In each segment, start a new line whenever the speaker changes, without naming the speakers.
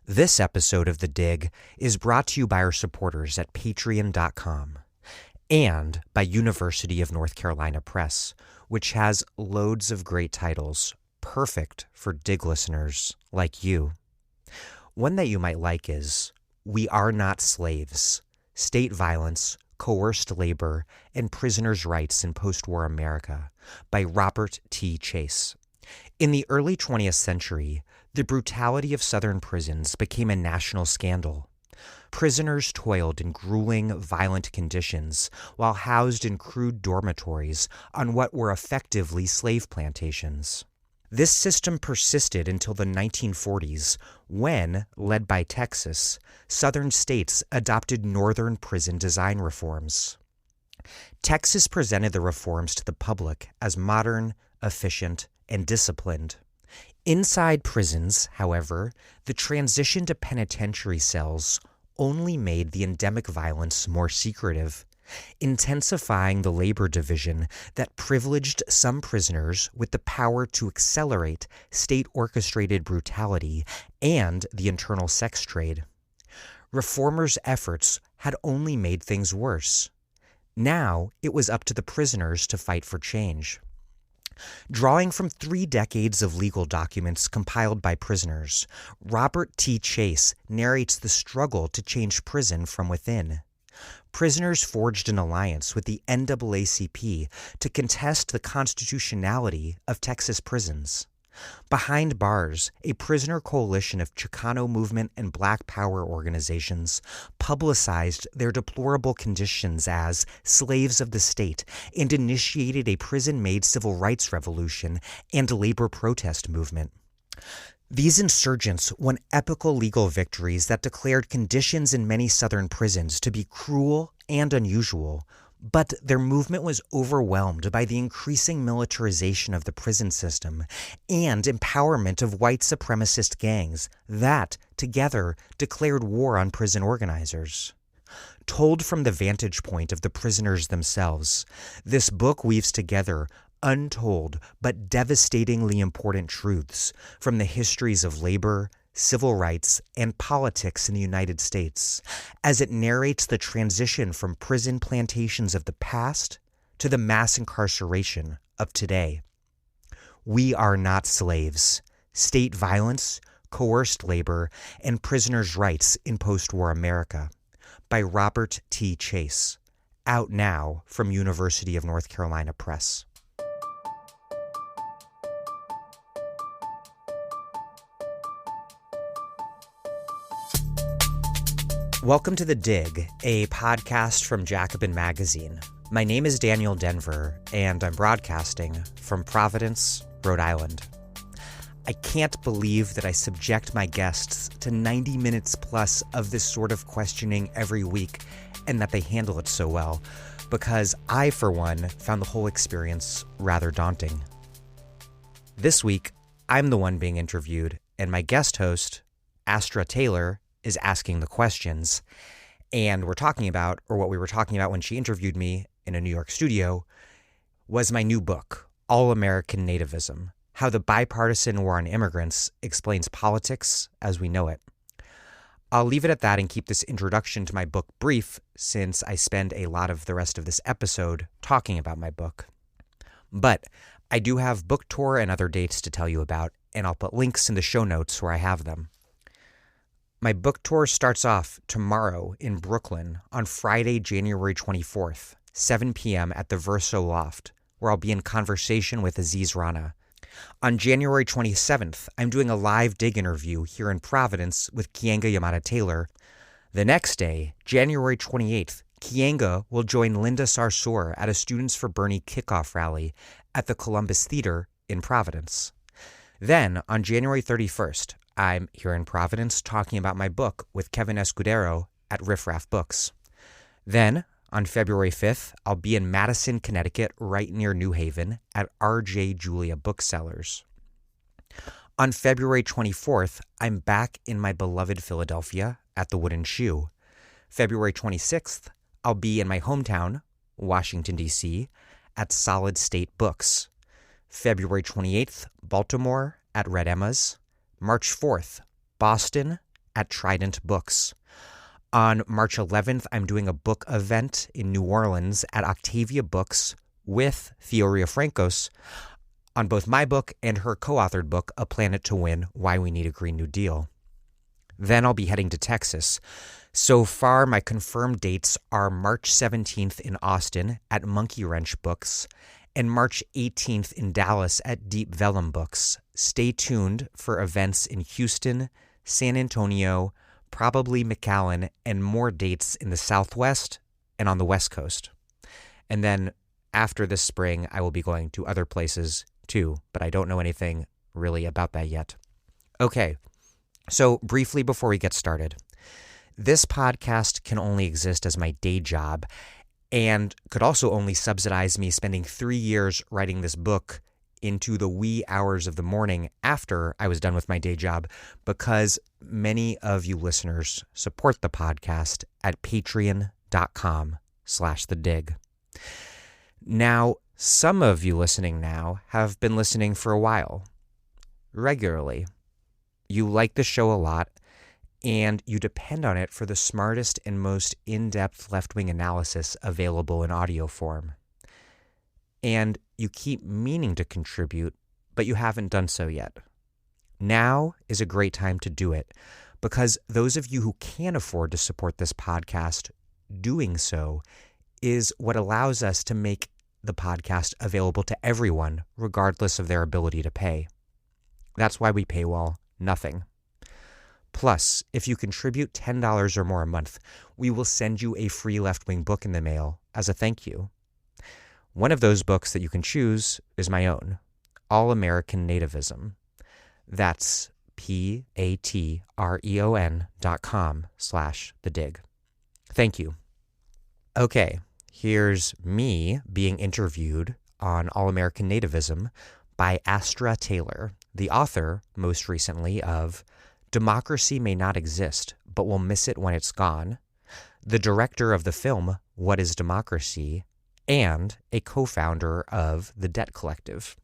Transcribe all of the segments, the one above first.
This episode of The Dig is brought to you by our supporters at patreon.com and by University of North Carolina Press, which has loads of great titles, perfect for Dig listeners like you. One that you might like is We Are Not Slaves: State Violence, Coerced Labor, and Prisoners' Rights in Post-War America by Robert T. Chase. In the early 20th century, the brutality of Southern prisons became a national scandal. Prisoners toiled in grueling, violent conditions while housed in crude dormitories on what were effectively slave plantations. This system persisted until the 1940s when, led by Texas, Southern states adopted Northern prison design reforms. Texas presented the reforms to the public as modern, efficient, and disciplined. Inside prisons, however, the transition to penitentiary cells only made the endemic violence more secretive, intensifying the labor division that privileged some prisoners with the power to accelerate state-orchestrated brutality and the internal sex trade. Reformers' efforts had only made things worse. Now it was up to the prisoners to fight for change. Drawing from 3 decades of legal documents compiled by prisoners, Robert T. Chase narrates the struggle to change prison from within. Prisoners forged an alliance with the NAACP to contest the constitutionality of Texas prisons. Behind bars, a prisoner coalition of Chicano movement and Black Power organizations publicized their deplorable conditions as slaves of the state and initiated a prison-made civil rights revolution and labor protest movement. These insurgents won epical legal victories that declared conditions in many Southern prisons to be cruel and unusual, but their movement was overwhelmed by the increasing militarization of the prison system and empowerment of white supremacist gangs that, together, declared war on prison organizers. Told from the vantage point of the prisoners themselves, this book weaves together untold but devastatingly important truths from the histories of labor, civil rights, and politics in the United States, as it narrates the transition from prison plantations of the past to the mass incarceration of today. We Are Not Slaves: State Violence, Coerced Labor, and Prisoners' Rights in Post-War America by Robert T. Chase, out now from University of North Carolina Press. Welcome to The Dig, a podcast from Jacobin Magazine. My name is Daniel Denver, and I'm broadcasting from Providence, Rhode Island. I can't believe that I subject my guests to 90 minutes plus of this sort of questioning every week, and that they handle it so well, because I, for one, found the whole experience rather daunting. This week, I'm the one being interviewed, and my guest host, Astra Taylor, is asking the questions. And what we were talking about when she interviewed me in a New York studio was my new book, All-American Nativism: How the Bipartisan War on Immigrants Explains Politics as We Know It. I'll leave it at that and keep this introduction to my book brief, since I spend a lot of the rest of this episode talking about my book. But I do have book tour and other dates to tell you about, and I'll put links in the show notes where I have them. My book tour starts off tomorrow in Brooklyn on Friday, January 24th, 7 p.m. at the Verso Loft, where I'll be in conversation with Aziz Rana. On January 27th, I'm doing a live Dig interview here in Providence with Keeanga-Yamahtta Taylor. The next day, January 28th, Keeanga will join Linda Sarsour at a Students for Bernie kickoff rally at the Columbus Theater in Providence. Then, on January 31st, I'm here in Providence talking about my book with Kevin Escudero at Riff Raff Books. Then, on February 5th, I'll be in Madison, Connecticut, right near New Haven, at R.J. Julia Booksellers. On February 24th, I'm back in my beloved Philadelphia at the Wooden Shoe. February 26th, I'll be in my hometown, Washington, D.C., at Solid State Books. February 28th, Baltimore at Red Emma's. March 4th, Boston at Trident Books. On March 11th, I'm doing a book event in New Orleans at Octavia Books with Thea Riofrancos on both my book and her co-authored book, A Planet to Win, Why We Need a Green New Deal. Then I'll be heading to Texas. So far, my confirmed dates are March 17th in Austin at Monkey Wrench Books and March 18th in Dallas at Deep Vellum Books. Stay tuned for events in Houston, San Antonio, probably McAllen, and more dates in the Southwest and on the West Coast. And then after this spring, I will be going to other places too, but I don't know anything really about that yet. Okay, so briefly before we get started, this podcast can only exist as my day job and could also only subsidize me spending 3 years writing this book into the wee hours of the morning after I was done with my day job, because many of you listeners support the podcast at patreon.com/thedig. Now, some of you listening now have been listening for a while, regularly. You like the show a lot, and you depend on it for the smartest and most in-depth left-wing analysis available in audio form. And you keep meaning to contribute, but you haven't done so yet. Now is a great time to do it, because those of you who can afford to support this podcast, doing so is what allows us to make the podcast available to everyone, regardless of their ability to pay. That's why we paywall nothing. Plus, if you contribute $10 or more a month, we will send you a free left-wing book in the mail as a thank you. One of those books that you can choose is my own, All American Nativism. That's patreon.com/thedig. Thank you. Okay, here's me being interviewed on All American Nativism by Astra Taylor, the author, most recently, of Democracy May Not Exist, But We'll Miss It When It's Gone, the director of the film What is Democracy, and a co-founder of the Debt Collective.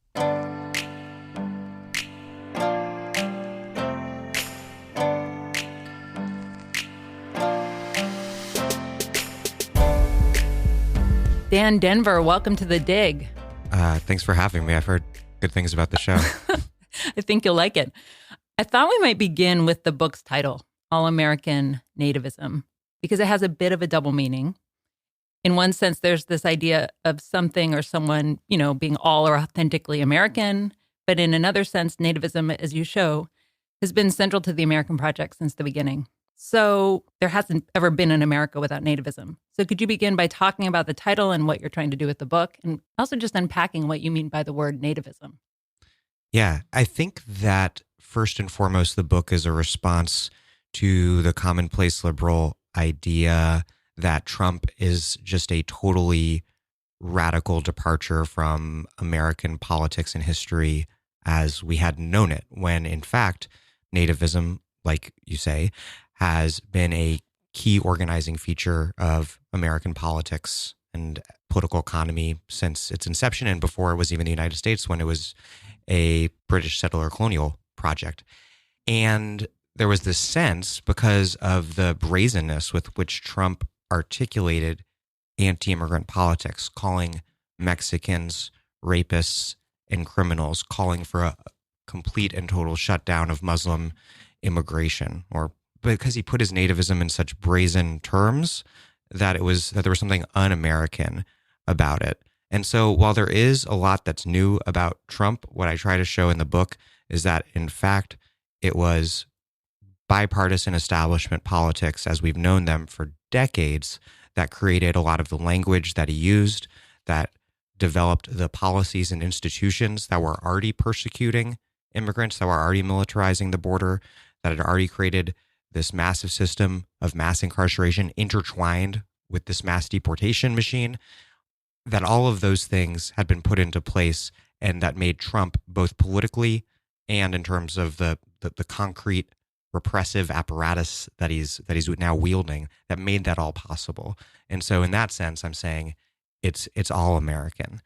Dan Denver, welcome to The Dig.
Thanks for having me. I've heard good things about the show.
I think you'll like it. I thought we might begin with the book's title, All American Nativism, because it has a bit of a double meaning. In one sense, there's this idea of something or someone, being all or authentically American. But in another sense, nativism, as you show, has been central to the American project since the beginning. So there hasn't ever been an America without nativism. So could you begin by talking about the title and what you're trying to do with the book, and also just unpacking what you mean by the word nativism?
Yeah, I think that first and foremost, the book is a response to the commonplace liberal idea that Trump is just a totally radical departure from American politics and history as we had known it, when in fact, nativism, like you say, has been a key organizing feature of American politics and political economy since its inception, and before it was even the United States, when it was a British settler colonial project. And there was this sense, because of the brazenness with which Trump articulated anti-immigrant politics, calling Mexicans rapists and criminals, calling for a complete and total shutdown of Muslim immigration, or because he put his nativism in such brazen terms that there was something un-American about it. And so while there is a lot that's new about Trump, what I try to show in the book is that, in fact, it was bipartisan establishment politics, as we've known them for decades, that created a lot of the language that he used, that developed the policies and institutions that were already persecuting immigrants, that were already militarizing the border, that had already created this massive system of mass incarceration intertwined with this mass deportation machine, that all of those things had been put into place, and that made Trump, both politically and in terms of the concrete repressive apparatus that he's now wielding, that made that all possible. And so in that sense, I'm saying it's all American.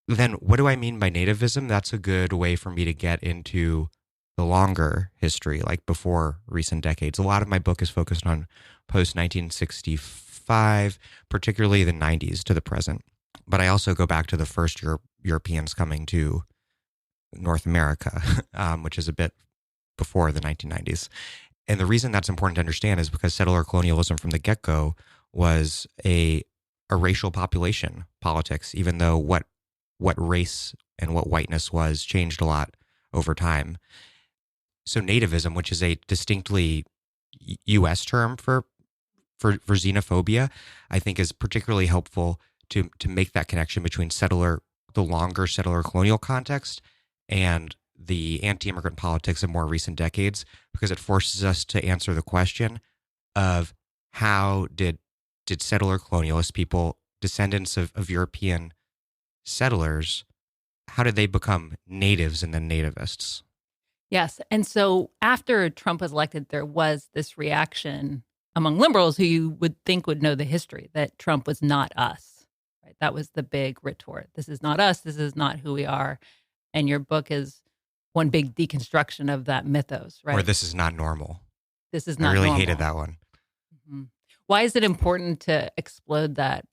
Then what do I mean by nativism? That's a good way for me to get into the longer history, like before recent decades. A lot of my book is focused on post-1965, particularly the 90s to the present. But I also go back to the first Europeans coming to North America, which is a bit before the 1990s. And the reason that's important to understand is because settler colonialism from the get-go was a racial population politics, even though what race and what whiteness was changed a lot over time. So nativism, which is a distinctly U.S. term for xenophobia, I think is particularly helpful to make that connection between the longer settler colonial context and the anti-immigrant politics of more recent decades, because it forces us to answer the question of how did settler colonialist people, descendants of European settlers, how did they become natives and then nativists?
Yes. And so after Trump was elected, there was this reaction among liberals who you would think would know the history that Trump was not us. Right? That was the big retort. This is not us. This is not who we are. And your book is one big deconstruction of that mythos, right?
Or this is not normal.
This is not normal.
I really hated that one.
Mm-hmm. Why is it important to explode that?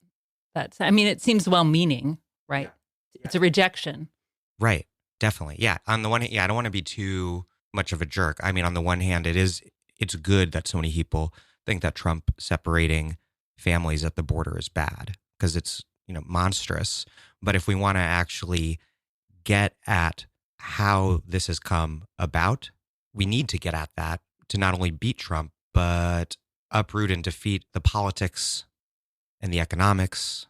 I mean, it seems well-meaning, right? Yeah. It's a rejection.
Right. Definitely. Yeah. On the one hand, I don't want to be too much of a jerk. I mean, on the one hand, it's good that so many people think that Trump separating families at the border is bad because it's, monstrous. But if we want to actually get at how this has come about, we need to get at that to not only beat Trump, but uproot and defeat the politics and the economics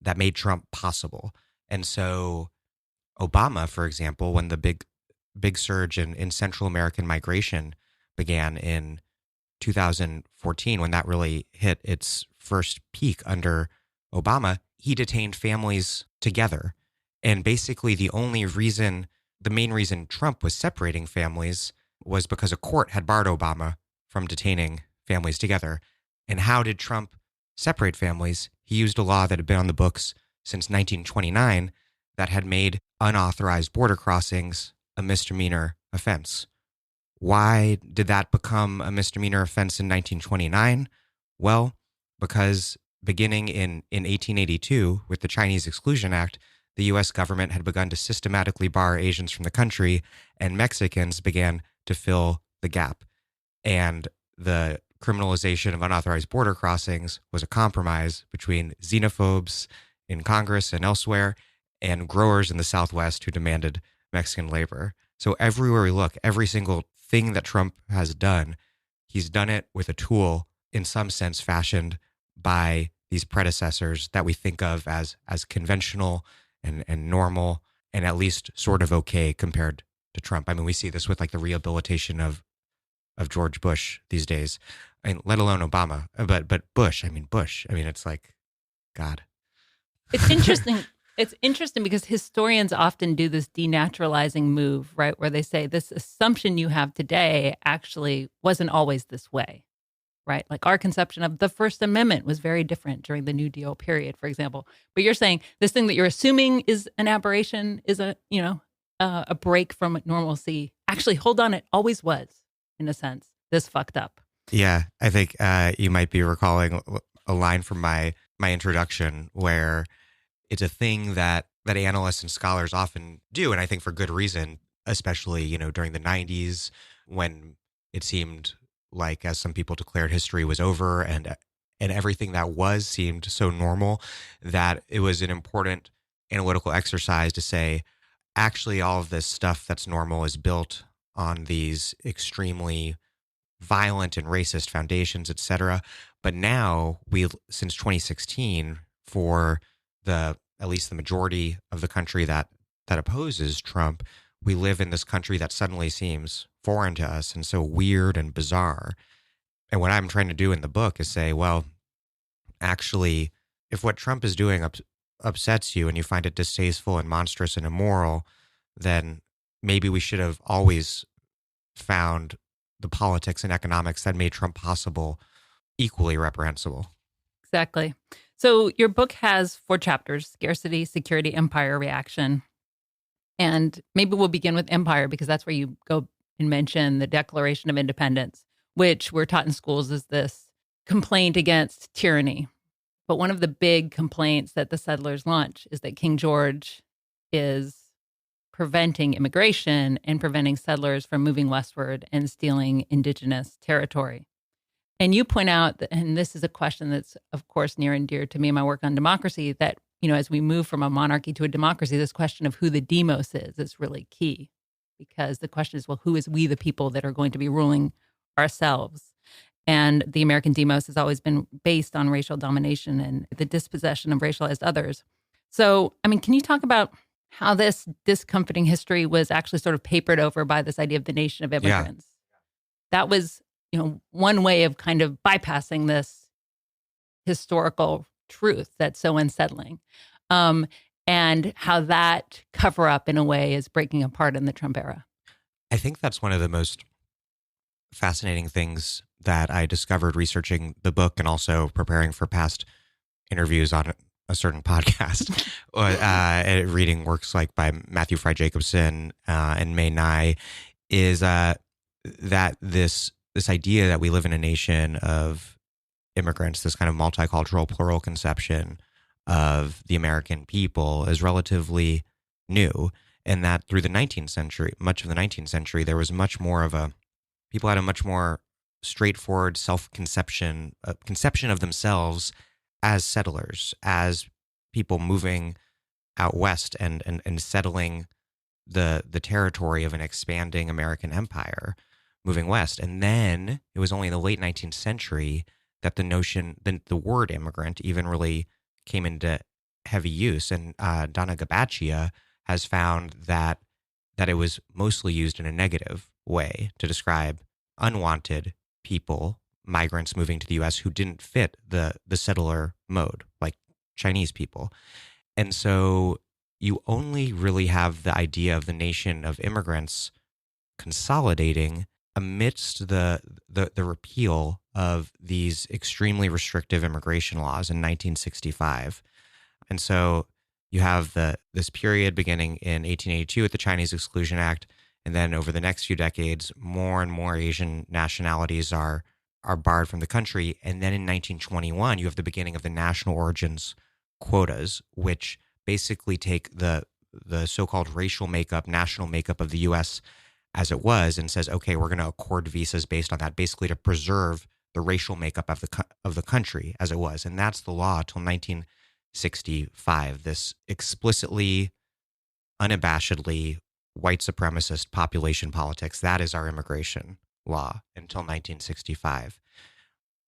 that made Trump possible. And so Obama, for example, when the big surge in Central American migration began in 2014, when that really hit its first peak under Obama, he detained families together. And basically the main reason Trump was separating families was because a court had barred Obama from detaining families together. And how did Trump separate families? He used a law that had been on the books since 1929 that had made unauthorized border crossings a misdemeanor offense. Why did that become a misdemeanor offense in 1929? Well, because beginning in 1882 with the Chinese Exclusion Act, the U.S. government had begun to systematically bar Asians from the country, and Mexicans began to fill the gap. And the criminalization of unauthorized border crossings was a compromise between xenophobes in Congress and elsewhere and growers in the Southwest who demanded Mexican labor. So everywhere we look, every single thing that Trump has done, he's done it with a tool in some sense fashioned by these predecessors that we think of as conventional and normal and at least sort of okay compared to Trump. I mean, we see this with like the rehabilitation of George Bush these days, and let alone Obama. But Bush. I mean, it's like, God.
It's interesting. It's interesting because historians often do this denaturalizing move, right? Where they say this assumption you have today actually wasn't always this way, right? Like our conception of the First Amendment was very different during the New Deal period, for example. But you're saying this thing that you're assuming is an aberration, is a break from normalcy. Actually, hold on, it always was, in a sense. This fucked up.
Yeah, I think you might be recalling a line from my introduction where it's a thing that analysts and scholars often do, and I think for good reason, especially, during the 90s when it seemed like, as some people declared, history was over and everything that was seemed so normal that it was an important analytical exercise to say, actually, all of this stuff that's normal is built on these extremely violent and racist foundations, et cetera. But now since 2016, for at least the majority of the country that opposes Trump, we live in this country that suddenly seems foreign to us and so weird and bizarre. And what I'm trying to do in the book is say, well, actually, if what Trump is doing upsets you and you find it distasteful and monstrous and immoral, then maybe we should have always found the politics and economics that made Trump possible equally reprehensible.
Exactly. So your book has 4 chapters: scarcity, security, empire, reaction. And maybe we'll begin with empire because that's where you go and mention the Declaration of Independence, which we're taught in schools is this complaint against tyranny. But one of the big complaints that the settlers launch is that King George is preventing immigration and preventing settlers from moving westward and stealing indigenous territory. And you point out that, and this is a question that's, of course, near and dear to me in my work on democracy, that, as we move from a monarchy to a democracy, this question of who the demos is really key. Because the question is, well, who is we the people that are going to be ruling ourselves? And the American demos has always been based on racial domination and the dispossession of racialized others. So, can you talk about how this discomforting history was actually sort of papered over by this idea of the nation of immigrants? Yeah. That was, one way of kind of bypassing this historical truth that's so unsettling. And how that cover up in a way is breaking apart in the Trump era.
I think that's one of the most fascinating things that I discovered researching the book and also preparing for past interviews on a certain podcast, reading works like by Matthew Fry Jacobson and May Nye, is that this idea that we live in a nation of immigrants, this kind of multicultural plural conception of the American people is relatively new, and that through the 19th century, much of the 19th century, there was much more of people had a much more straightforward conception of themselves as settlers, as people moving out west and settling the territory of an expanding American empire, moving west. And then it was only in the late 19th century that the word immigrant even really came into heavy use. And Donna Gabachia has found that it was mostly used in a negative way to describe unwanted people, migrants moving to the U.S. who didn't fit the settler mode, like Chinese people. And so you only really have the idea of the nation of immigrants consolidating amidst the repeal of these extremely restrictive immigration laws in 1965. And so you have this period beginning in 1882 with the Chinese Exclusion Act, and then over the next few decades, more and more Asian nationalities are barred from the country. And then in 1921, you have the beginning of the national origins quotas, which basically take the so-called racial makeup, national makeup of the U.S. as it was, and says, okay, we're going to accord visas based on that, basically to preserve the racial makeup of the country as it was. And that's the law till 1965. This explicitly, unabashedly white supremacist population politics, that is our immigration law until 1965.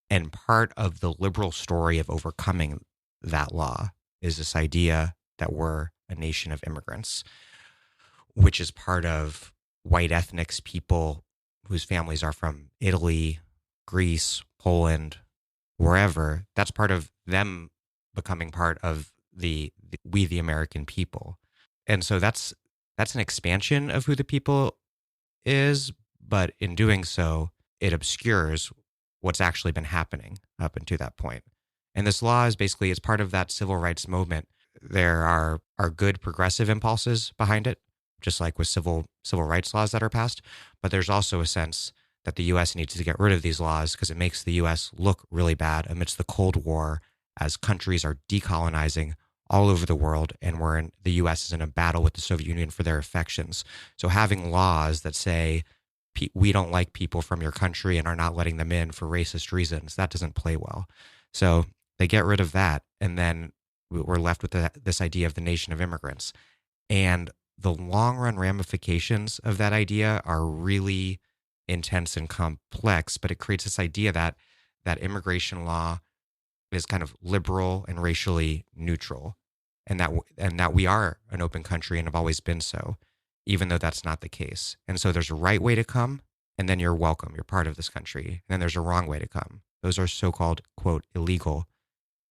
And part of the liberal story of overcoming that law is this idea that we're a nation of immigrants, which is part of white ethnics, people whose families are from Italy, Greece, Poland, wherever. That's part of them becoming part of we the American people. And so that's an expansion of who the people is, but in doing so, it obscures what's actually been happening up until that point. And this law is basically, it's part of that civil rights movement. There are good progressive impulses behind it, just like with civil rights laws that are passed. But there's also a sense that the U.S. needs to get rid of these laws because it makes the U.S. look really bad amidst the Cold War as countries are decolonizing all over the world, and the U.S. is in a battle with the Soviet Union for their affections. So having laws that say, we don't like people from your country and are not letting them in for racist reasons, that doesn't play well. So they get rid of that, and then we're left with this idea of the nation of immigrants. And the long-run ramifications of that idea are really intense and complex, but it creates this idea that immigration law is kind of liberal and racially neutral, and that we are an open country and have always been so, even though that's not the case. And so there's a right way to come, and then you're welcome. You're part of this country. And then there's a wrong way to come. Those are so-called, quote, illegal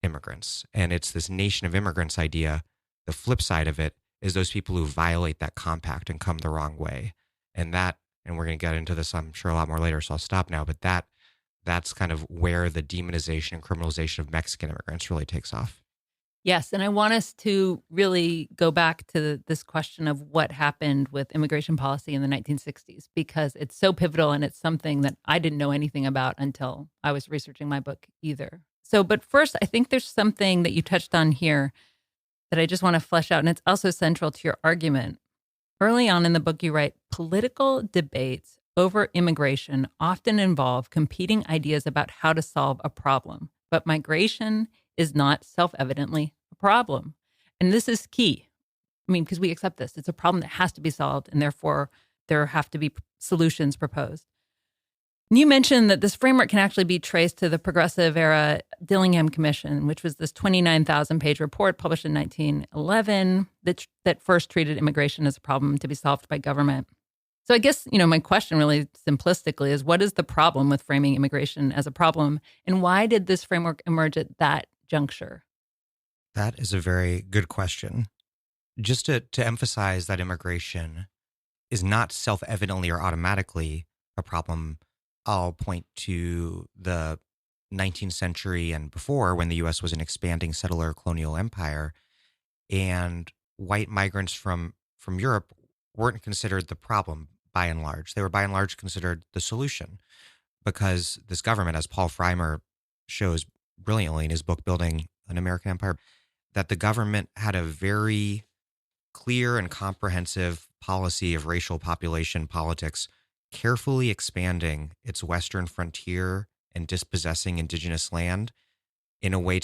immigrants. And it's this nation of immigrants idea. The flip side of it is those people who violate that compact and come the wrong way. And we're going to get into this, I'm sure, a lot more later, so I'll stop now. But that's kind of where the demonization and criminalization of Mexican immigrants really takes off.
Yes, and I want us to really go back to this question of what happened with immigration policy in the 1960s, because it's so pivotal and it's something that I didn't know anything about until I was researching my book either. So, but first, I think there's something that you touched on here that I just want to flesh out, and it's also central to your argument. Early on in the book, you write, political debates over immigration often involve competing ideas about how to solve a problem, but migration is not self-evidently a problem. And this is key. I mean, because we accept this. It's a problem that has to be solved, and therefore there have to be solutions proposed. You mentioned that this framework can actually be traced to the Progressive Era Dillingham Commission, which was this 29,000-page report published in 1911 that first treated immigration as a problem to be solved by government. So I guess, my question really simplistically is, what is the problem with framing immigration as a problem, and why did this framework emerge at that juncture?
That is a very good question. Just to emphasize that immigration is not self-evidently or automatically a problem, I'll point to the 19th century and before, when the U.S. was an expanding settler colonial empire, and white migrants from Europe weren't considered the problem by and large. They were by and large considered the solution, because this government, as Paul Freimer shows brilliantly in his book, Building an American Empire, that the government had a very clear and comprehensive policy of racial population politics, carefully expanding its western frontier and dispossessing indigenous land in a way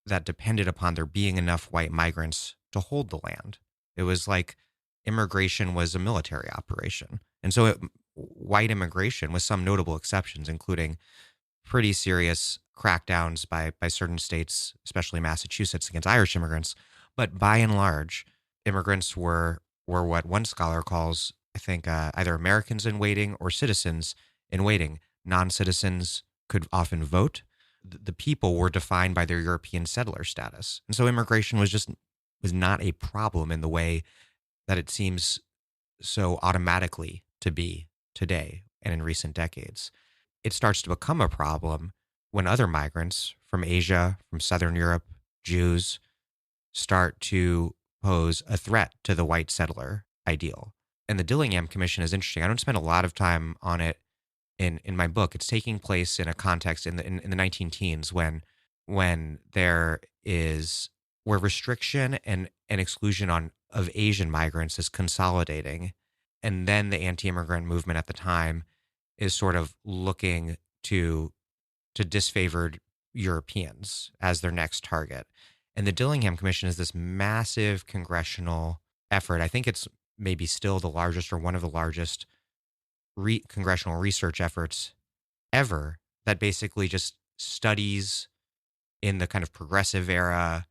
that depended upon there being enough white migrants to hold the land. It was like immigration was a military operation. And so white immigration, with some notable exceptions, including pretty serious crackdowns by certain states, especially Massachusetts, against Irish immigrants. But by and large, immigrants were what one scholar calls, I think, either Americans in waiting or citizens in waiting. Non-citizens could often vote. The people were defined by their European settler status. And so immigration was not a problem in the way that it seems so automatically to be today and in recent decades. It starts to become a problem when other migrants from Asia, from Southern Europe, Jews, start to pose a threat to the white settler ideal. And the Dillingham Commission is interesting. I don't spend a lot of time on it in my book. It's taking place in a context in the 19-teens when there is, where restriction and exclusion of Asian migrants is consolidating. And then the anti-immigrant movement at the time is sort of looking to disfavored Europeans as their next target. And the Dillingham Commission is this massive congressional effort. I think it's maybe still the largest or one of the largest congressional research efforts ever, that basically just studies in the kind of progressive era,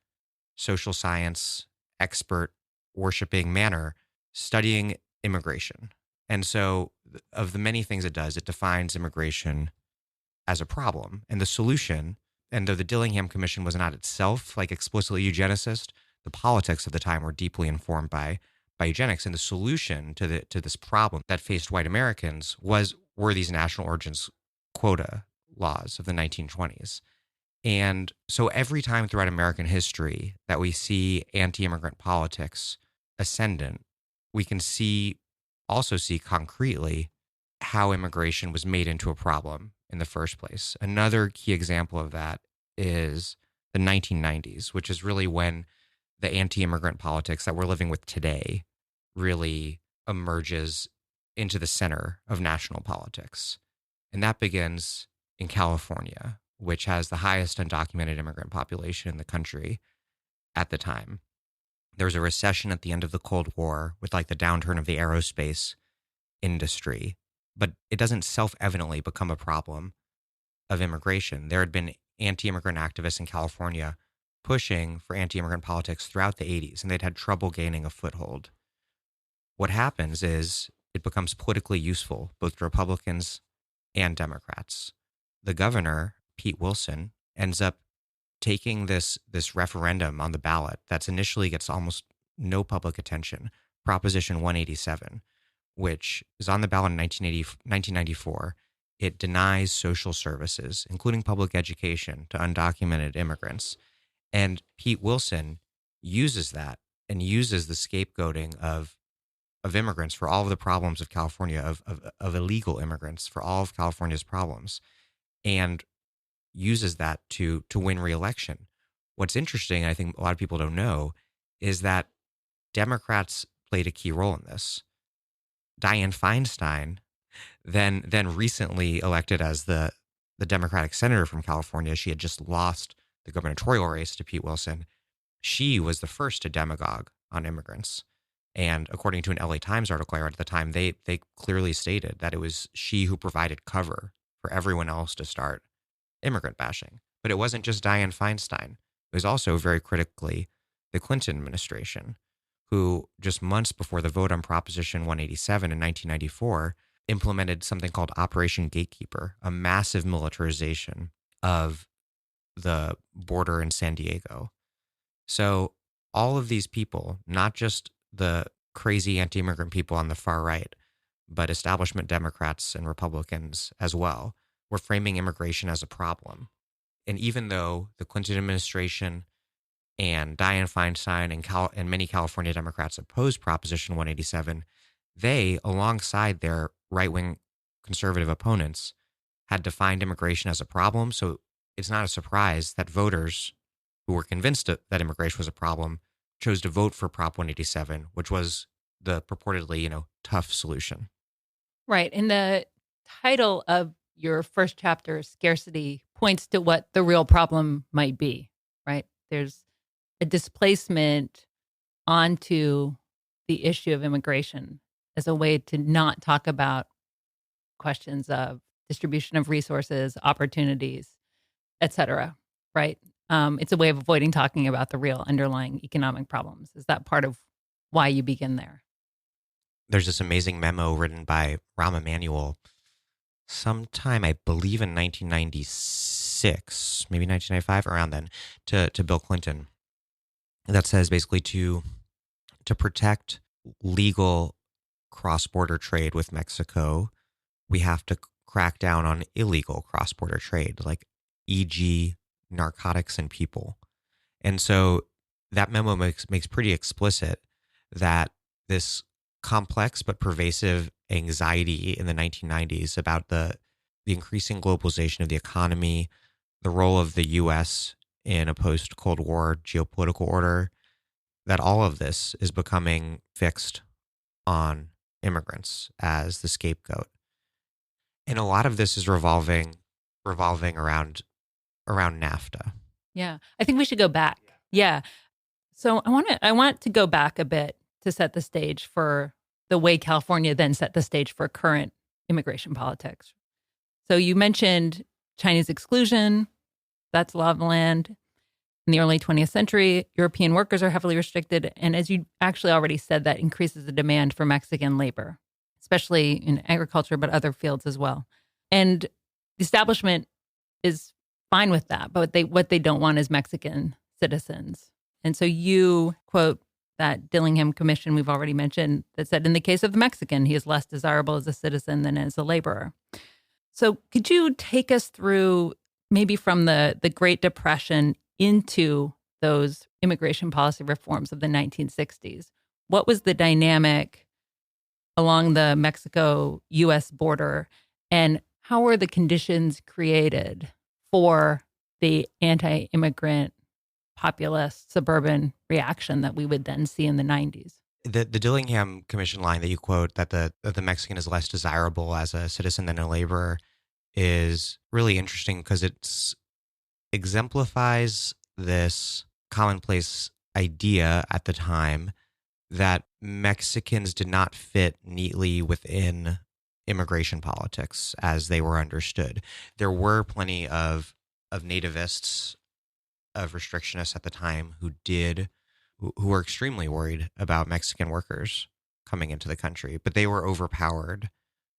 social science, expert worshiping manner, studying immigration. And so of the many things it does, it defines immigration as a problem. And the solution, and though the Dillingham Commission was not itself like explicitly eugenicist, the politics of the time were deeply informed by eugenics. And the solution to this problem that faced white Americans were these national origins quota laws of the 1920s. And so every time throughout American history that we see anti-immigrant politics ascendant, we can also see concretely how immigration was made into a problem in the first place. Another key example of that is the 1990s, which is really when the anti-immigrant politics that we're living with today really emerges into the center of national politics. And that begins in California, which has the highest undocumented immigrant population in the country at the time. There was a recession at the end of the Cold War with like the downturn of the aerospace industry, but it doesn't self-evidently become a problem of immigration. There had been anti-immigrant activists in California pushing for anti-immigrant politics throughout the 80s, and they'd had trouble gaining a foothold. What happens is it becomes politically useful, both to Republicans and Democrats. The governor, Pete Wilson, ends up taking this referendum on the ballot that's initially gets almost no public attention, Proposition 187, which is on the ballot in 1994. It denies social services, including public education, to undocumented immigrants. And Pete Wilson uses that and uses the scapegoating of immigrants for all of the problems of California, of illegal immigrants for all of California's problems, and uses that to win re-election. What's interesting, I think a lot of people don't know, is that Democrats played a key role in this. Dianne Feinstein, then recently elected as the Democratic senator from California, she had just lost the gubernatorial race to Pete Wilson. She was the first to demagogue on immigrants. And according to an LA Times article I read at the time, they clearly stated that it was she who provided cover for everyone else to start immigrant bashing. But it wasn't just Dianne Feinstein. It was also very critically the Clinton administration, who just months before the vote on Proposition 187 in 1994 implemented something called Operation Gatekeeper, a massive militarization of the border in San Diego. So all of these people, not just the crazy anti-immigrant people on the far right, but establishment Democrats and Republicans as well, were framing immigration as a problem. And even though the Clinton administration and Dianne Feinstein and many California Democrats opposed Proposition 187, they, alongside their right-wing conservative opponents, had defined immigration as a problem. So it's not a surprise that voters who were convinced that immigration was a problem chose to vote for Prop 187, which was the purportedly, tough solution.
Right. And the title of your first chapter, Scarcity, points to what the real problem might be, right? There's a displacement onto the issue of immigration as a way to not talk about questions of distribution of resources, opportunities, et cetera, right? It's a way of avoiding talking about the real underlying economic problems. Is that part of why you begin there?
There's this amazing memo written by Rahm Emanuel sometime, I believe, in 1996, maybe 1995, around then, to Bill Clinton, that says basically to protect legal cross-border trade with Mexico, we have to crack down on illegal cross-border trade, like e.g. narcotics and people. And so that memo makes pretty explicit that this complex but pervasive anxiety in the 1990s about the increasing globalization of the economy, the role of the U.S. in a post-Cold War geopolitical order, that all of this is becoming fixed on immigrants as the scapegoat. And a lot of this is revolving around NAFTA.
Yeah. I think we should go back. Yeah. So I want to go back a bit to set the stage for the way California then set the stage for current immigration politics. So you mentioned Chinese exclusion. That's law of the land. In the early 20th century, European workers are heavily restricted. And as you actually already said, that increases the demand for Mexican labor, especially in agriculture, but other fields as well. And the establishment is fine with that, but what they don't want is Mexican citizens. And so you quote that Dillingham Commission we've already mentioned that said, in the case of the Mexican, he is less desirable as a citizen than as a laborer. So could you take us through maybe from the Great Depression into those immigration policy reforms of the 1960s? What was the dynamic along the Mexico-U.S. border, and how were the conditions created for the anti-immigrant populist suburban reaction that we would then see in the 90s?
The Dillingham Commission line that you quote, that the Mexican is less desirable as a citizen than a laborer, is really interesting because it exemplifies this commonplace idea at the time that Mexicans did not fit neatly within immigration politics as they were understood. There were plenty of nativists, of restrictionists at the time who were extremely worried about Mexican workers coming into the country, but they were overpowered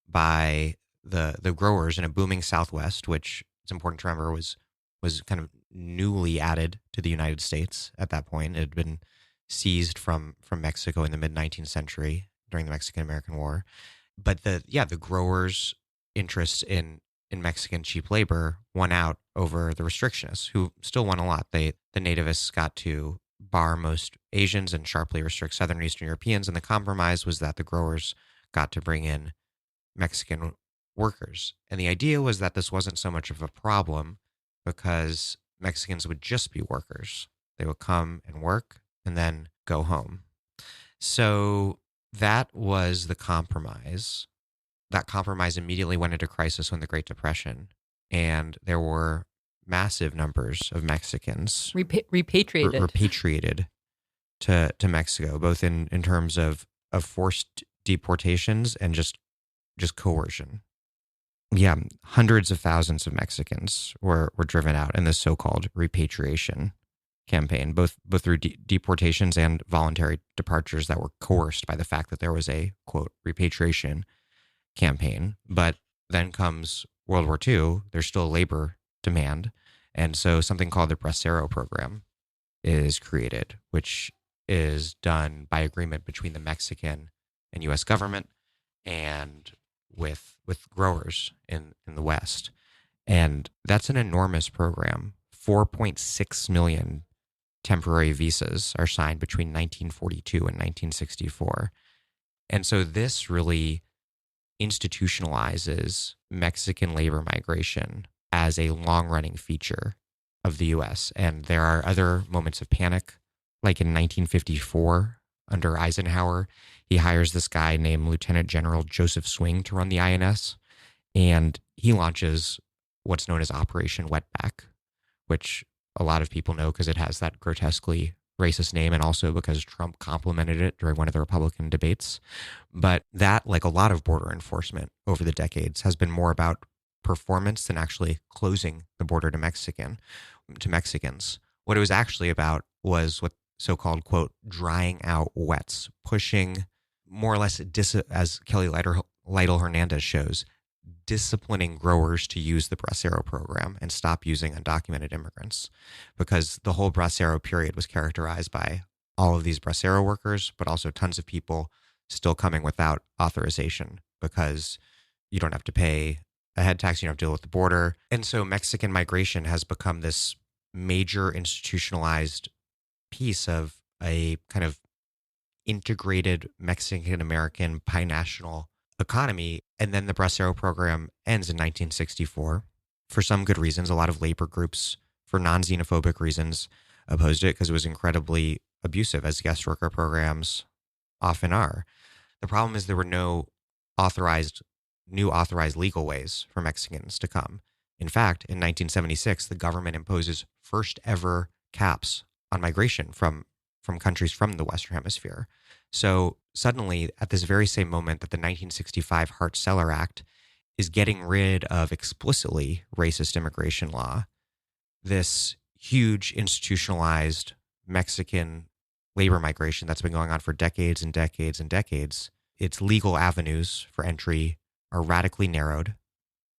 by the growers in a booming Southwest, which it's important to remember was kind of newly added to the United States at that point. It had been seized from Mexico in the mid-19th century during the Mexican-American War. But the growers' interest in in Mexican cheap labor won out over the restrictionists, who still won a lot. The nativists got to bar most Asians and sharply restrict Southern and Eastern Europeans, and the compromise was that the growers got to bring in Mexican workers. And the idea was that this wasn't so much of a problem because Mexicans would just be workers. They would come and work and then go home. So that was the compromise. That compromise immediately went into crisis when the Great Depression, and there were massive numbers of Mexicans repatriated to Mexico, both in terms of forced deportations and just coercion. Yeah, hundreds of thousands of Mexicans were driven out in this so-called repatriation campaign, both through deportations and voluntary departures that were coerced by the fact that there was a, quote, repatriation campaign. But then comes World War II, there's still labor demand. And so something called the Bracero program is created, which is done by agreement between the Mexican and U.S. government and with growers in the West. And that's an enormous program. 4.6 million temporary visas are signed between 1942 and 1964. And so this really institutionalizes Mexican labor migration as a long-running feature of the U.S. And there are other moments of panic, like in 1954 under Eisenhower. He hires this guy named Lieutenant General Joseph Swing to run the INS, and he launches what's known as Operation Wetback, which a lot of people know because it has that grotesquely racist name, and also because Trump complimented it during one of the Republican debates. But that, like a lot of border enforcement over the decades, has been more about performance than actually closing the border to Mexicans. What it was actually about was what so-called, quote, drying out wets, pushing more or less, as Kelly Lytle Hernandez shows, disciplining growers to use the Bracero program and stop using undocumented immigrants, because the whole Bracero period was characterized by all of these Bracero workers, but also tons of people still coming without authorization because you don't have to pay a head tax, you don't have to deal with the border. And so Mexican migration has become this major institutionalized piece of a kind of integrated Mexican-American binational economy. And then the Bracero program ends in 1964 for some good reasons. A lot of labor groups, for non-xenophobic reasons, opposed it because it was incredibly abusive, as guest worker programs often are. The problem is there were no new authorized legal ways for Mexicans to come. In fact, in 1976, the government imposes first ever caps on migration from countries from the Western Hemisphere. So suddenly, at this very same moment that the 1965 Hart-Celler Act is getting rid of explicitly racist immigration law, this huge institutionalized Mexican labor migration that's been going on for decades and decades and decades, its legal avenues for entry are radically narrowed,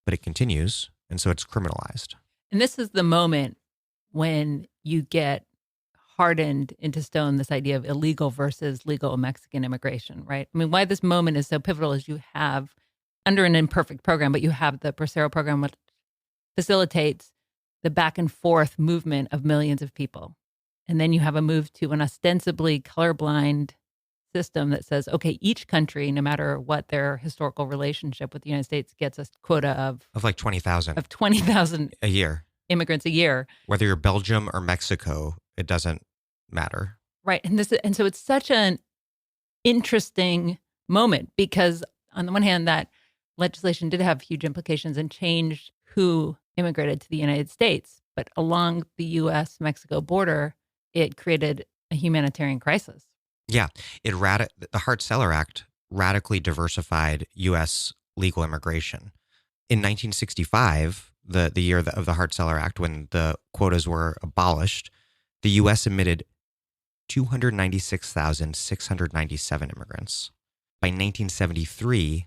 but it continues, and so it's criminalized.
And this is the moment when you get hardened into stone this idea of illegal versus legal Mexican immigration, right? I mean, why this moment is so pivotal is you have, under an imperfect program, but you have the Bracero program, which facilitates the back and forth movement of millions of people. And then you have a move to an ostensibly colorblind system that says, okay, each country, no matter what their historical relationship with the United States, gets a quota of
like 20,000.
Of 20,000
a year.
Immigrants a year.
Whether you're Belgium or Mexico, it doesn't matter.
Right. And so it's such an interesting moment because on the one hand, that legislation did have huge implications and changed who immigrated to the United States. But along the U.S.-Mexico border, it created a humanitarian crisis.
Yeah. The Hart-Celler Act radically diversified U.S. legal immigration. In 1965, the year of the Hart-Celler Act, when the quotas were abolished, the U.S. admitted 296,697 immigrants. By 1973,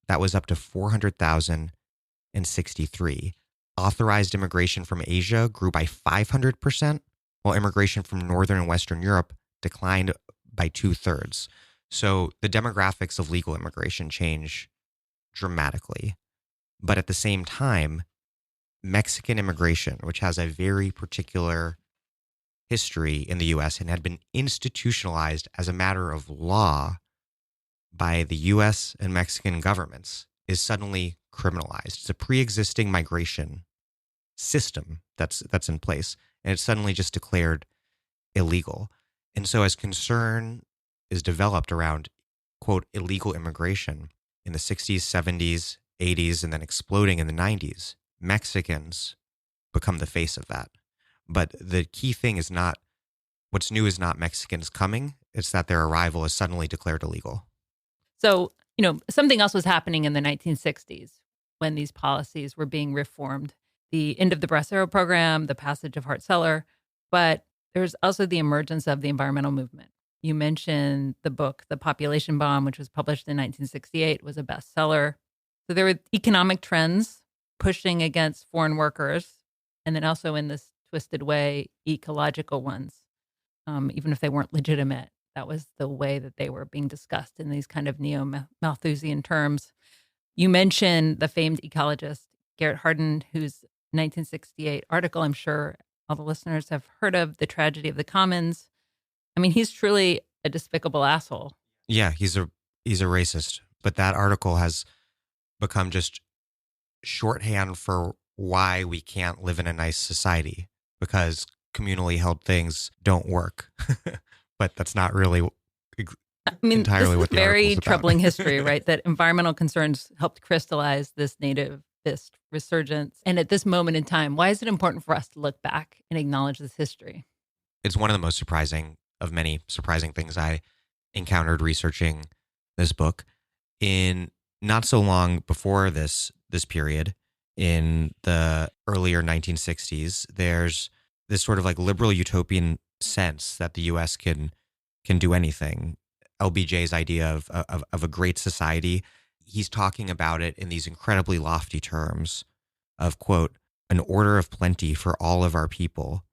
that was up to 400,063. Authorized immigration from Asia grew by 500%, while immigration from Northern and Western Europe declined by 2/3. So the demographics of legal immigration change dramatically. But at the same time, Mexican immigration, which has a very particular history in the US and had been institutionalized as a matter of law by the US and Mexican governments, is suddenly criminalized. It's a pre-existing migration system that's in place, and it's suddenly just declared illegal. And so as concern is developed around, quote, illegal immigration in the 60s, 70s, 80s, and then exploding in the 90s, Mexicans become the face of that. But the key thing is not, what's new is not Mexicans coming, it's that their arrival is suddenly declared illegal.
So, something else was happening in the 1960s when these policies were being reformed. The end of the Bracero program, the passage of Hart-Celler, but there's also the emergence of the environmental movement. You mentioned the book, The Population Bomb, which was published in 1968, was a bestseller. So there were economic trends pushing against foreign workers, and then also in this twisted way, ecological ones, even if they weren't legitimate. That was the way that they were being discussed in these kind of neo-Malthusian terms. You mentioned the famed ecologist, Garrett Hardin, whose 1968 article, I'm sure all the listeners have heard of, The Tragedy of the Commons. I mean, he's truly a despicable asshole.
Yeah, he's a racist. But that article has become just shorthand for why we can't live in a nice society, because communally held things don't work. But that's not really entirely what the article is about.
Very troubling history, right? That environmental concerns helped crystallize this nativist resurgence. And at this moment in time, why is it important for us to look back and acknowledge this history?
It's one of the most surprising of many surprising things I encountered researching this book. In not so long before this period, in the earlier 1960s, there's this sort of like liberal utopian sense that the U.S. can do anything. LBJ's idea of a great society, he's talking about it in these incredibly lofty terms of, quote, an order of plenty for all of our people,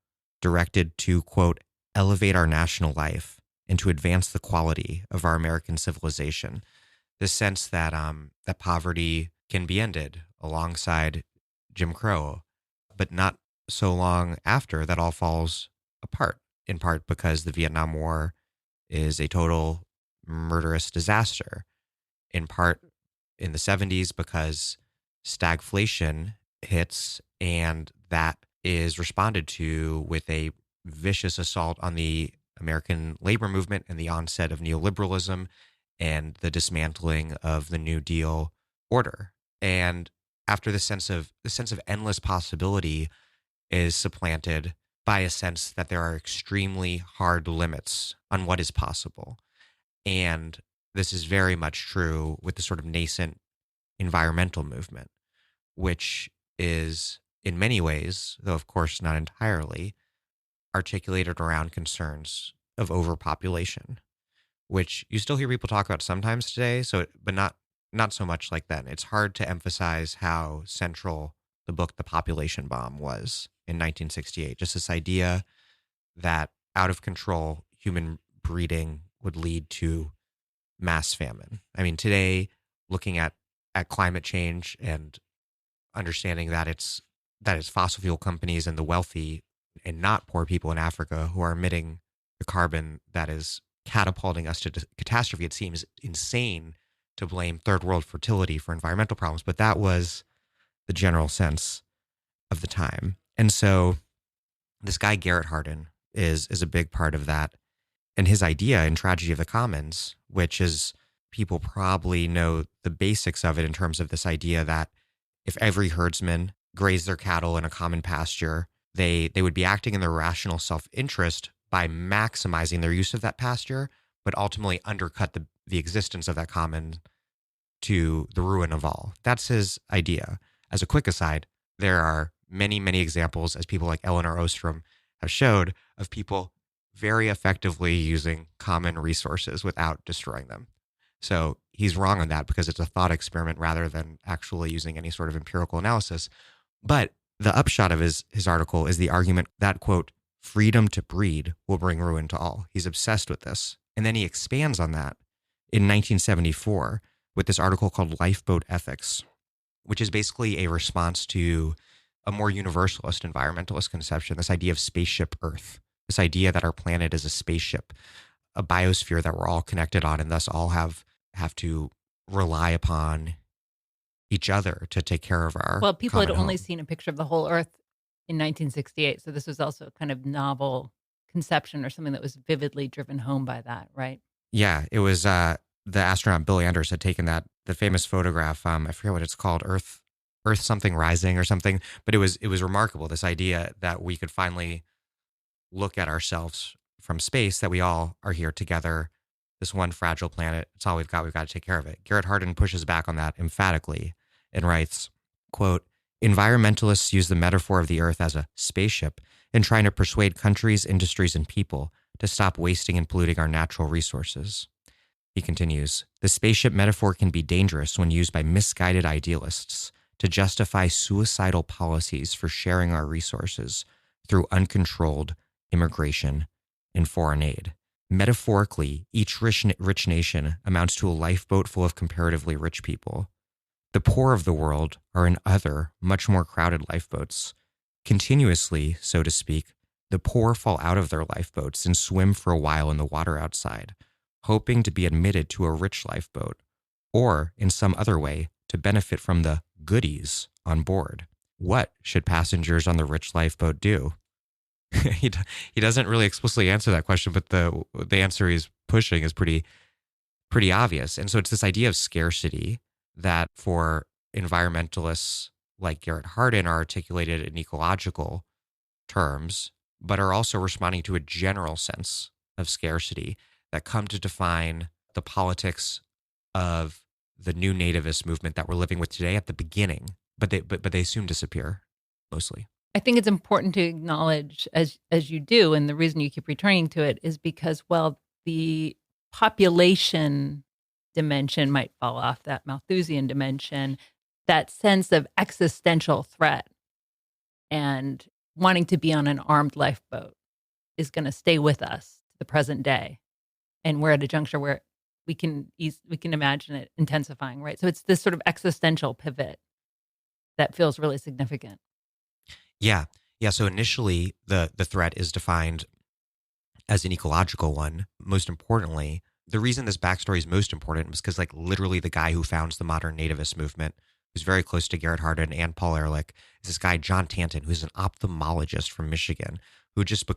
directed to, quote, elevate our national life and to advance the quality of our American civilization. This sense that that poverty can be ended alongside Jim Crow, but not so long after that all falls apart, in part because the Vietnam War is a total murderous disaster, in part in the 70s because stagflation hits, and that is responded to with a vicious assault on the American labor movement and the onset of neoliberalism and the dismantling of the New Deal order. And after the sense of endless possibility is supplanted by a sense that there are extremely hard limits on what is possible. And this is very much true with the sort of nascent environmental movement, which is in many ways, though of course not entirely, articulated around concerns of overpopulation, which you still hear people talk about sometimes today, but not so much like then. It's hard to emphasize how central the book The Population Bomb was in 1968. Just this idea that out of control human breeding would lead to mass famine. I mean, today, looking at climate change and understanding that it's fossil fuel companies and the wealthy and not poor people in Africa who are emitting the carbon that is catapulting us to catastrophe, it seems insane to blame third world fertility for environmental problems. But that was the general sense of the time. And so this guy, Garrett Hardin, is a big part of that. And his idea in Tragedy of the Commons, which is, people probably know the basics of it in terms of this idea that if every herdsman grazed their cattle in a common pasture, they would be acting in their rational self-interest by maximizing their use of that pasture, but ultimately undercut the existence of that common to the ruin of all. That's his idea. As a quick aside, there are many, many examples, as people like Eleanor Ostrom have showed, of people very effectively using common resources without destroying them. So he's wrong on that because it's a thought experiment rather than actually using any sort of empirical analysis. But the upshot of his article is the argument that, quote, freedom to breed will bring ruin to all. He's obsessed with this. And then he expands on that in 1974 with this article called Lifeboat Ethics, which is basically a response to a more universalist environmentalist conception, this idea of spaceship Earth, this idea that our planet is a spaceship, a biosphere that we're all connected on, and thus all have to rely upon each other to take care of our
Well, people had
common
only
home.
seen a picture of the whole Earth in 1968, so this was also a kind of novel conception or something that was vividly driven home by that, right?
Yeah, it was the astronaut Billy Anders had taken the famous photograph. I forget what it's called, Earth something rising or something. But it was remarkable, this idea that we could finally look at ourselves from space, that we all are here together, this one fragile planet. It's all we've got. We've got to take care of it. Garrett Hardin pushes back on that emphatically and writes, quote, environmentalists use the metaphor of the Earth as a spaceship in trying to persuade countries, industries, and people to stop wasting and polluting our natural resources. He continues, the spaceship metaphor can be dangerous when used by misguided idealists to justify suicidal policies for sharing our resources through uncontrolled immigration and foreign aid. Metaphorically, each rich nation amounts to a lifeboat full of comparatively rich people. The poor of the world are in other, much more crowded lifeboats. Continuously, so to speak, the poor fall out of their lifeboats and swim for a while in the water outside, hoping to be admitted to a rich lifeboat, or in some other way to benefit from the goodies on board. What should passengers on the rich lifeboat do? he doesn't really explicitly answer that question, but the answer he's pushing is pretty obvious. And so it's this idea of scarcity that for environmentalists like Garrett Hardin are articulated in ecological terms, but are also responding to a general sense of scarcity that come to define the politics of the new nativist movement that we're living with today at the beginning, but they soon disappear mostly.
I think it's important to acknowledge, as you do, and the reason you keep returning to it is because, well, the population dimension might fall off, that Malthusian dimension, that sense of existential threat and wanting to be on an armed lifeboat is going to stay with us to the present day. And we're at a juncture where we can imagine it intensifying, right? So it's this sort of existential pivot that feels really significant.
Yeah. So initially, the threat is defined as an ecological one. Most importantly, the reason this backstory is most important is because, like, literally the guy who founds the modern nativist movement, who's very close to Garrett Hardin and Paul Ehrlich, is this guy, John Tanton, who's an ophthalmologist from Michigan, who just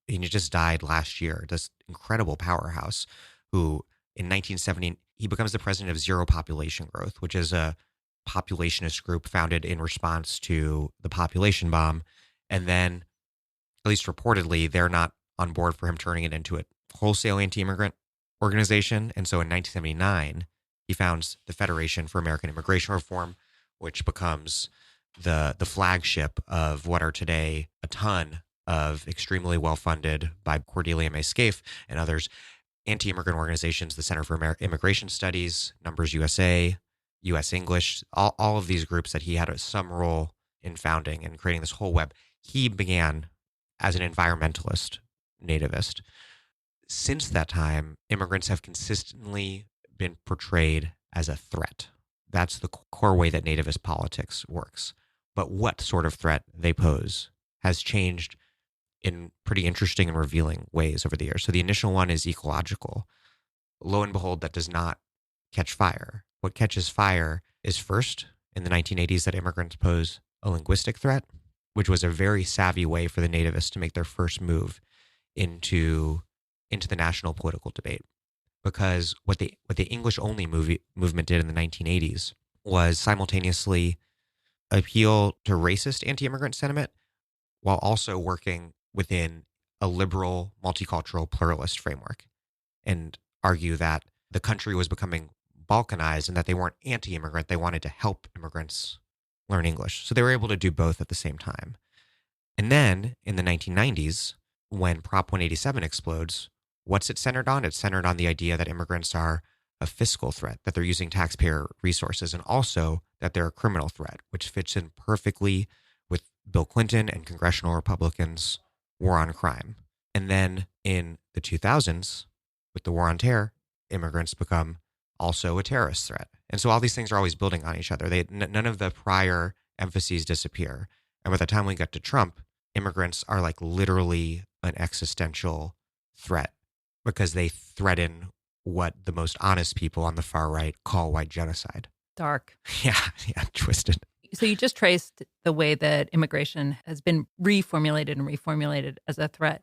he just died last year, this incredible powerhouse, who in 1970, he becomes the president of Zero Population Growth, which is a populationist group founded in response to the population bomb. And then, at least reportedly, they're not on board for him turning it into a wholesale anti-immigrant organization. And so in 1979, he founds the Federation for American Immigration Reform, which becomes the flagship of what are today a ton of extremely well-funded, by Cordelia May Scaife and others, anti-immigrant organizations, the Center for Immigration Studies, Numbers USA, U.S. English, all of these groups that he had some role in founding and creating this whole web. He began as an environmentalist, nativist. Since that time, immigrants have consistently been portrayed as a threat. That's the core way that nativist politics works. But what sort of threat they pose has changed in pretty interesting and revealing ways over the years. So the initial one is ecological. Lo and behold, that does not catch fire. What catches fire is, first, in the 1980s, that immigrants pose a linguistic threat, which was a very savvy way for the nativists to make their first move into the national political debate. Because what the English-only movement did in the 1980s was simultaneously appeal to racist anti-immigrant sentiment while also working within a liberal, multicultural, pluralist framework, and argue that the country was becoming balkanized and that they weren't anti-immigrant. They wanted to help immigrants learn English. So they were able to do both at the same time. And then in the 1990s, when Prop 187 explodes, what's it centered on? It's centered on the idea that immigrants are a fiscal threat, that they're using taxpayer resources, and also that they're a criminal threat, which fits in perfectly with Bill Clinton and congressional Republicans' war on crime. And then in the 2000s, with the war on terror, immigrants become also a terrorist threat. And so all these things are always building on each other. None of the prior emphases disappear. And by the time we get to Trump, immigrants are like literally an existential threat because they threaten what the most honest people on the far right call white genocide.
Dark.
Yeah, twisted.
So you just traced the way that immigration has been reformulated as a threat.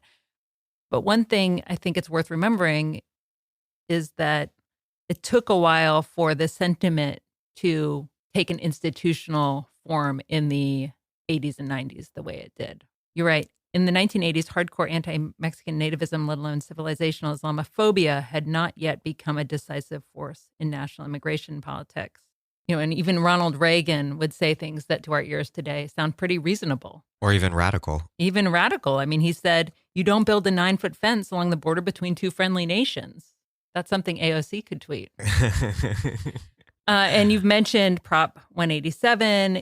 But one thing I think it's worth remembering is that it took a while for the sentiment to take an institutional form in the 80s and 90s the way it did. You're right. In the 1980s, hardcore anti-Mexican nativism, let alone civilizational Islamophobia, had not yet become a decisive force in national immigration politics. And even Ronald Reagan would say things that to our ears today sound pretty reasonable.
Or even radical.
Even radical. I mean, he said, you don't build a 9-foot fence along the border between two friendly nations. That's something AOC could tweet. And you've mentioned Prop 187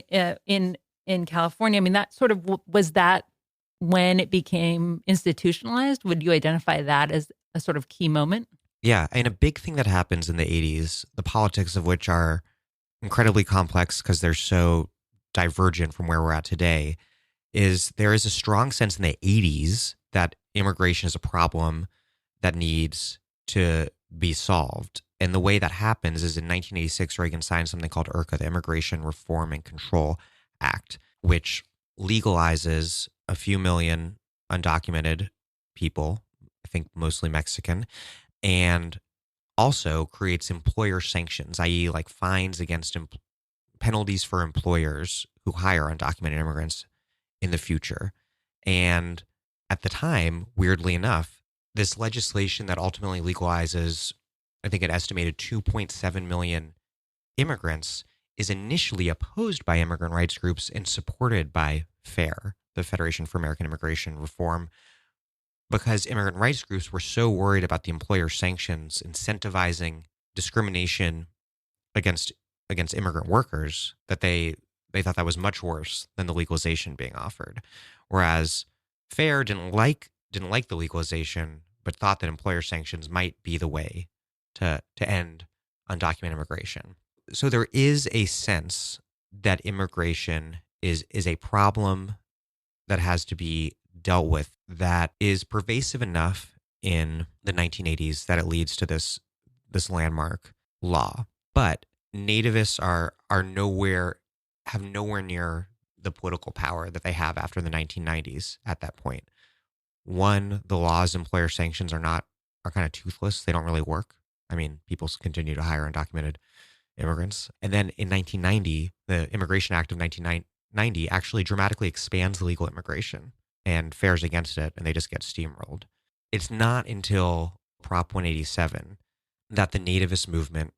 in California. I mean, that sort of was that when it became institutionalized? Would you identify that as a sort of key moment?
Yeah. And a big thing that happens in the 80s, the politics of which are incredibly complex because they're so divergent from where we're at today, is there is a strong sense in the 80s that immigration is a problem that needs to be solved. And the way that happens is in 1986, Reagan signed something called IRCA, the Immigration Reform and Control Act, which legalizes a few million undocumented people, I think mostly Mexican, and also creates employer sanctions, i.e. like fines against penalties for employers who hire undocumented immigrants in the future. And at the time, weirdly enough, this legislation that ultimately legalizes, I think, an estimated 2.7 million immigrants is initially opposed by immigrant rights groups and supported by FAIR, the Federation for American Immigration Reform, because immigrant rights groups were so worried about the employer sanctions incentivizing discrimination against immigrant workers that they thought that was much worse than the legalization being offered. Whereas FAIR didn't like the legalization, but thought that employer sanctions might be the way to end undocumented immigration. So there is a sense that immigration is a problem that has to be dealt with that is pervasive enough in the 1980s that it leads to this landmark law. But nativists have nowhere near the political power that they have after the 1990s at that point. One, the law's employer sanctions are kind of toothless. They don't really work. I mean, people continue to hire undocumented immigrants. And then in 1990, the Immigration Act of 1990 actually dramatically expands legal immigration and fares against it, and they just get steamrolled. It's not until Prop 187 that the nativist movement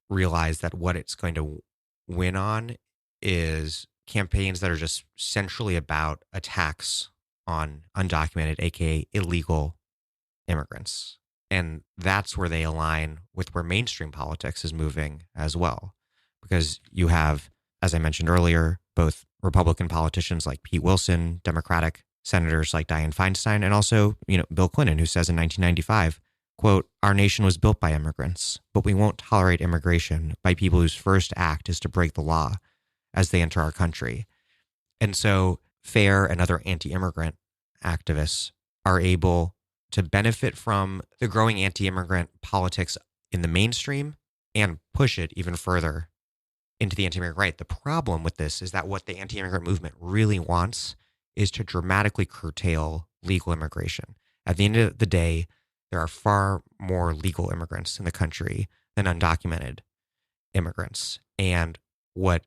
realized that what it's going to win on is campaigns that are just centrally about attacks on undocumented, aka illegal immigrants. And that's where they align with where mainstream politics is moving as well. Because you have, as I mentioned earlier, both Republican politicians like Pete Wilson, Democratic senators like Dianne Feinstein, and also, Bill Clinton, who says in 1995, quote, "Our nation was built by immigrants, but we won't tolerate immigration by people whose first act is to break the law as they enter our country." And so FAIR and other anti-immigrant activists are able to benefit from the growing anti-immigrant politics in the mainstream and push it even further into the anti-immigrant right. The problem with this is that what the anti-immigrant movement really wants is to dramatically curtail legal immigration. At the end of the day, there are far more legal immigrants in the country than undocumented immigrants. And what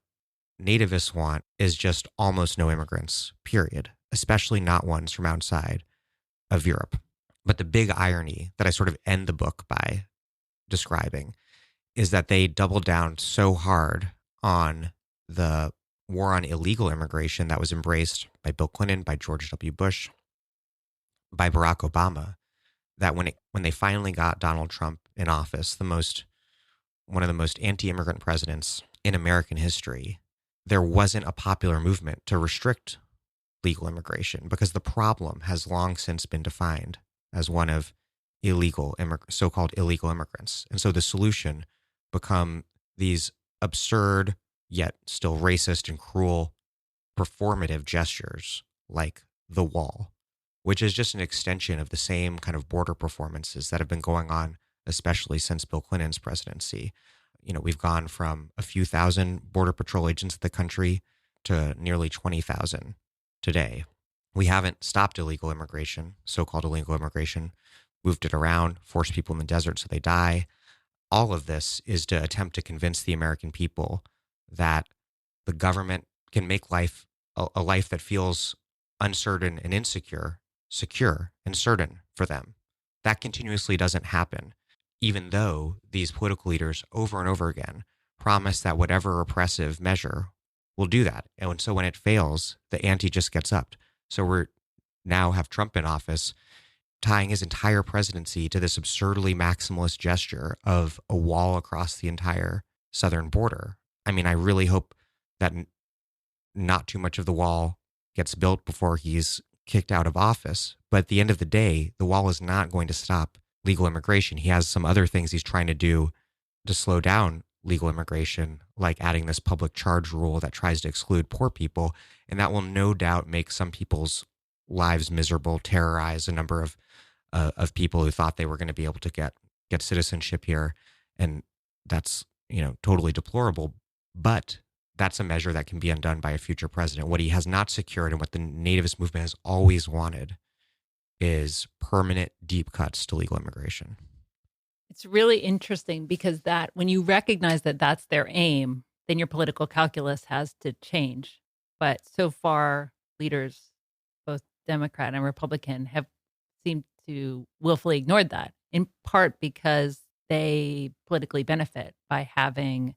nativists want is just almost no immigrants, period, especially not ones from outside of Europe. But the big irony that I sort of end the book by describing is that they doubled down so hard on the war on illegal immigration that was embraced by Bill Clinton, by George W. Bush, by Barack Obama, that when they finally got Donald Trump in office, one of the most anti-immigrant presidents in American history, there wasn't a popular movement to restrict legal immigration because the problem has long since been defined as one of so-called illegal immigrants. And so the solution these absurd yet still racist and cruel performative gestures like the wall, which is just an extension of the same kind of border performances that have been going on, especially since Bill Clinton's presidency. We've gone from a few thousand Border Patrol agents in the country to nearly 20,000 today. We haven't stopped illegal immigration, so-called illegal immigration, moved it around, forced people in the desert so they die. All of this is to attempt to convince the American people that the government can make life a life that feels uncertain and insecure, secure and certain for them. That continuously doesn't happen, even though these political leaders over and over again promise that whatever oppressive measure will do that. And so when it fails, the ante just gets upped. So we're now have Trump in office, tying his entire presidency to this absurdly maximalist gesture of a wall across the entire southern border. I mean, I really hope that not too much of the wall gets built before he's kicked out of office. But at the end of the day, the wall is not going to stop legal immigration. He has some other things he's trying to do to slow down legal immigration, like adding this public charge rule that tries to exclude poor people. And that will no doubt make some people's lives miserable, terrorize a number of people who thought they were going to be able to get citizenship here. And that's, totally deplorable. But that's a measure that can be undone by a future president. What he has not secured and what the nativist movement has always wanted is permanent deep cuts to legal immigration.
It's really interesting because that when you recognize that that's their aim, then your political calculus has to change. But so far, leaders, both Democrat and Republican, have seemed to willfully ignored that, in part because they politically benefit by having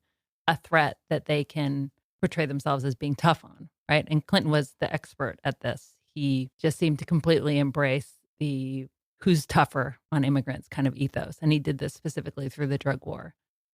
a threat that they can portray themselves as being tough on, right? And Clinton was the expert at this. He just seemed to completely embrace the who's tougher on immigrants kind of ethos. And he did this specifically through the drug war.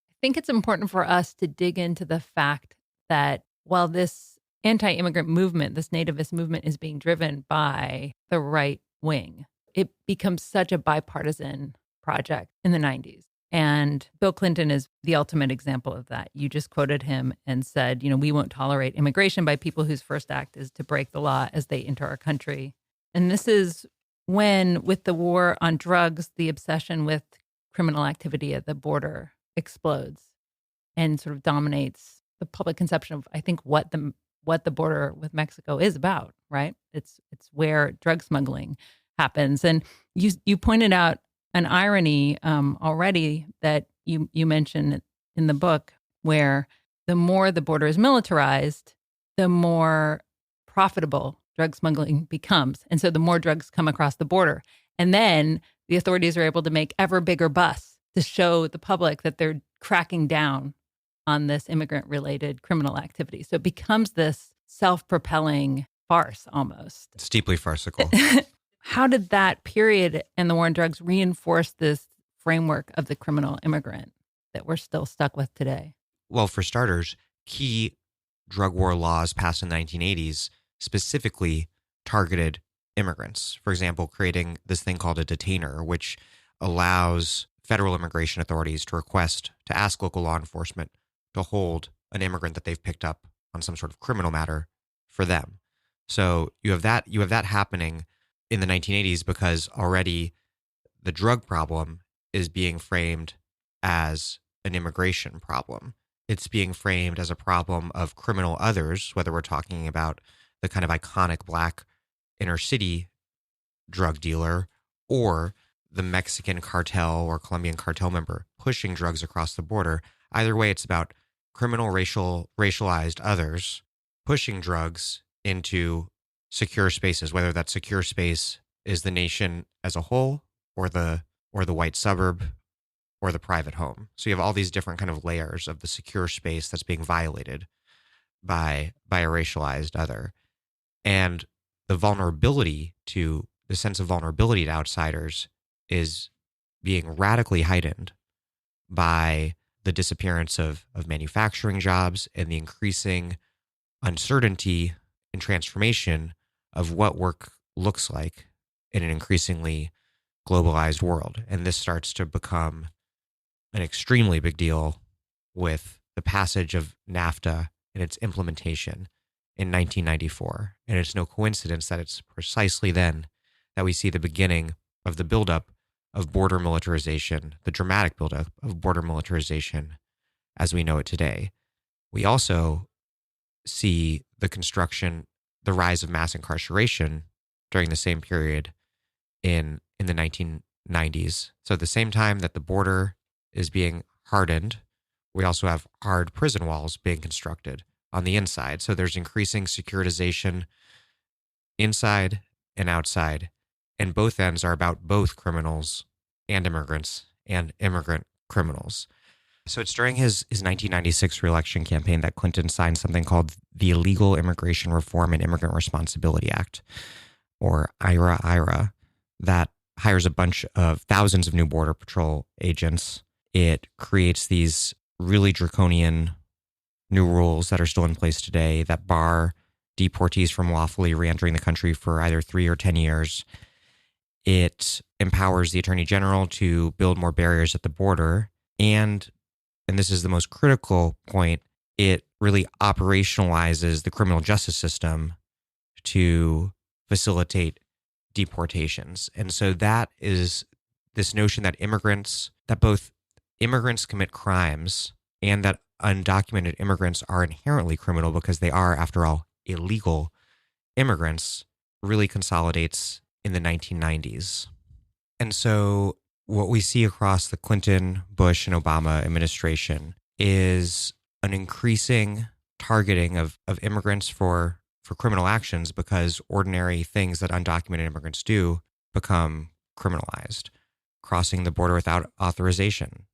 I think it's important for us to dig into the fact that while this anti-immigrant movement, this nativist movement is being driven by the right wing, it becomes such a bipartisan project in the 90s. And Bill Clinton is the ultimate example of that. You just quoted him and said, we won't tolerate immigration by people whose first act is to break the law as they enter our country. And this is when, with the war on drugs, the obsession with criminal activity at the border explodes and sort of dominates the public conception of, I think, what the border with Mexico is about, right? It's where drug smuggling happens. And you pointed out an irony already that you mentioned in the book, where the more the border is militarized, the more profitable drug smuggling becomes. And so the more drugs come across the border. And then the authorities are able to make ever bigger busts to show the public that they're cracking down on this immigrant-related criminal activity. So it becomes this self-propelling farce almost.
It's deeply farcical.
How did that period and the war on drugs reinforce this framework of the criminal immigrant that we're still stuck with today?
Well, for starters, key drug war laws passed in the 1980s specifically targeted immigrants. For example, creating this thing called a detainer, which allows federal immigration authorities to ask local law enforcement to hold an immigrant that they've picked up on some sort of criminal matter for them. So you have that happening in the 1980s because already the drug problem is being framed as an immigration problem. It's being framed as a problem of criminal others, whether we're talking about the kind of iconic black inner city drug dealer or the Mexican cartel or Colombian cartel member pushing drugs across the border. Either way, it's about criminal racialized others pushing drugs into secure spaces, whether that secure space is the nation as a whole or the white suburb or the private home. So you have all these different kind of layers of the secure space that's being violated by a racialized other. And the sense of vulnerability to outsiders is being radically heightened by the disappearance of manufacturing jobs and the increasing uncertainty and transformation of what work looks like in an increasingly globalized world. And this starts to become an extremely big deal with the passage of NAFTA and its implementation in 1994. And it's no coincidence that it's precisely then that we see the beginning of the buildup of border militarization, the dramatic buildup of border militarization as we know it today. We also see the rise of mass incarceration during the same period in the 1990s. So at the same time that the border is being hardened, we also have hard prison walls being constructed on the inside. So there's increasing securitization inside and outside, and both ends are about both criminals and immigrants and immigrant criminals. So it's during his 1996 reelection campaign that Clinton signed something called the Illegal Immigration Reform and Immigrant Responsibility Act, or IRA, that hires a bunch of thousands of new Border Patrol agents. It creates these really draconian new rules that are still in place today that bar deportees from lawfully reentering the country for either 3 or 10 years. It empowers the Attorney General to build more barriers at the border. And this is the most critical point, it really operationalizes the criminal justice system to facilitate deportations. And so that is this notion that both immigrants commit crimes and that undocumented immigrants are inherently criminal because they are, after all, illegal immigrants, really consolidates in the 1990s. And so what we see across the Clinton, Bush, and Obama administration is an increasing targeting of immigrants for criminal actions because ordinary things that undocumented immigrants do become criminalized. Crossing the border without authorization.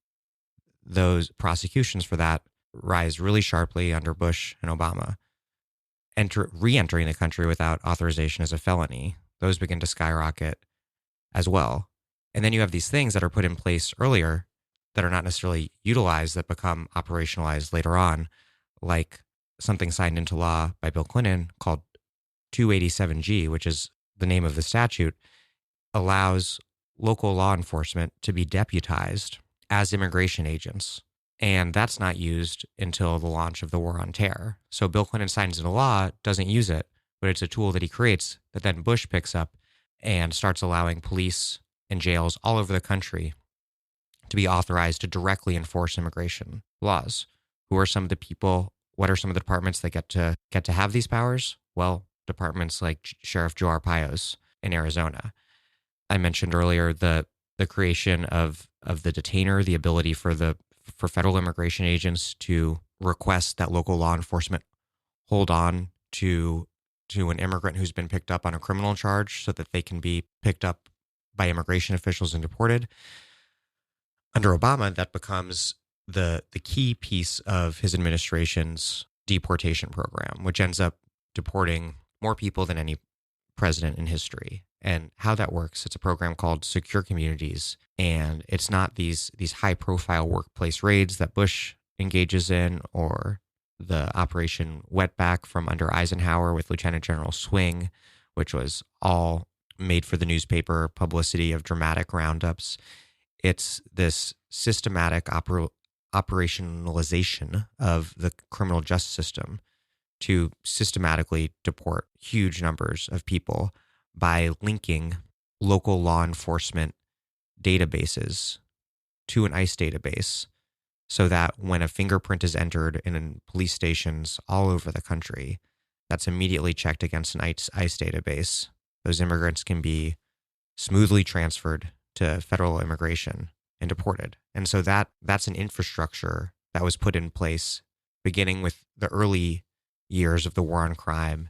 Those prosecutions for that rise really sharply under Bush and Obama. Re-entering the country without authorization is a felony. Those begin to skyrocket as well. And then you have these things that are put in place earlier that are not necessarily utilized that become operationalized later on, like something signed into law by Bill Clinton called 287G, which is the name of the statute, allows local law enforcement to be deputized as immigration agents. And that's not used until the launch of the War on Terror. So Bill Clinton signs into law, doesn't use it, but it's a tool that he creates that then Bush picks up and starts allowing police and jails all over the country to be authorized to directly enforce immigration laws. Who are some of the people? What are some of the departments that get to have these powers? Well, departments like Sheriff Joe Arpaio's in Arizona. I mentioned earlier the creation of the detainer, the ability for federal immigration agents to request that local law enforcement hold on to an immigrant who's been picked up on a criminal charge so that they can be picked up by immigration officials and deported. Under Obama, that becomes the key piece of his administration's deportation program, which ends up deporting more people than any president in history. And how that works, it's a program called Secure Communities, and it's not these high-profile workplace raids that Bush engages in, or the Operation Wetback from under Eisenhower with Lieutenant General Swing, which was all made for the newspaper publicity of dramatic roundups. It's this systematic operationalization of the criminal justice system to systematically deport huge numbers of people by linking local law enforcement databases to an ICE database so that when a fingerprint is entered in police stations all over the country, that's immediately checked against an ICE database. Those immigrants can be smoothly transferred to federal immigration and deported. And so that's an infrastructure that was put in place beginning with the early years of the war on crime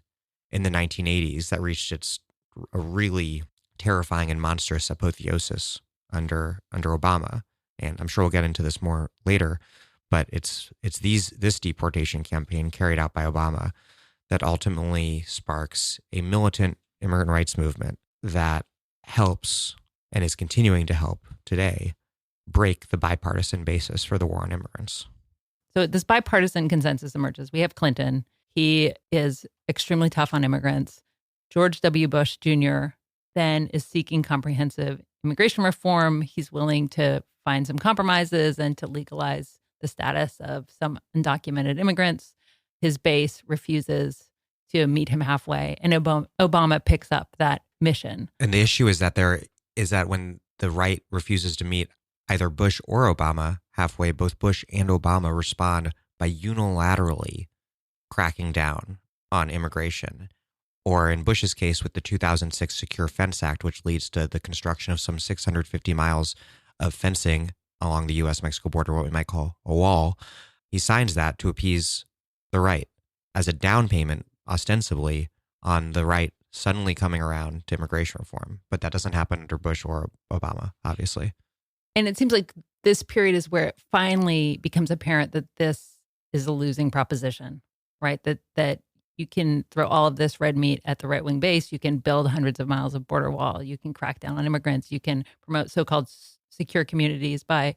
in the 1980s that reached a really terrifying and monstrous apotheosis under Obama. And I'm sure we'll get into this more later, but it's this deportation campaign carried out by Obama that ultimately sparks a militant immigrant rights movement that helps and is continuing to help today break the bipartisan basis for the war on immigrants.
So this bipartisan consensus emerges. We have Clinton. He is extremely tough on immigrants. George W. Bush Jr. then is seeking comprehensive immigration reform. He's willing to find some compromises and to legalize the status of some undocumented immigrants. His base refuses to meet him halfway, and Obama picks up that mission.
And the issue is that when the right refuses to meet either Bush or Obama halfway, both Bush and Obama respond by unilaterally cracking down on immigration. Or in Bush's case with the 2006 Secure Fence Act, which leads to the construction of some 650 miles of fencing along the U.S.-Mexico border, what we might call a wall. He signs that to appease the right as a down payment, ostensibly, on the right suddenly coming around to immigration reform. But that doesn't happen under Bush or Obama, obviously.
And it seems like this period is where it finally becomes apparent that this is a losing proposition, right? That you can throw all of this red meat at the right-wing base. You can build hundreds of miles of border wall. You can crack down on immigrants. You can promote so-called secure communities by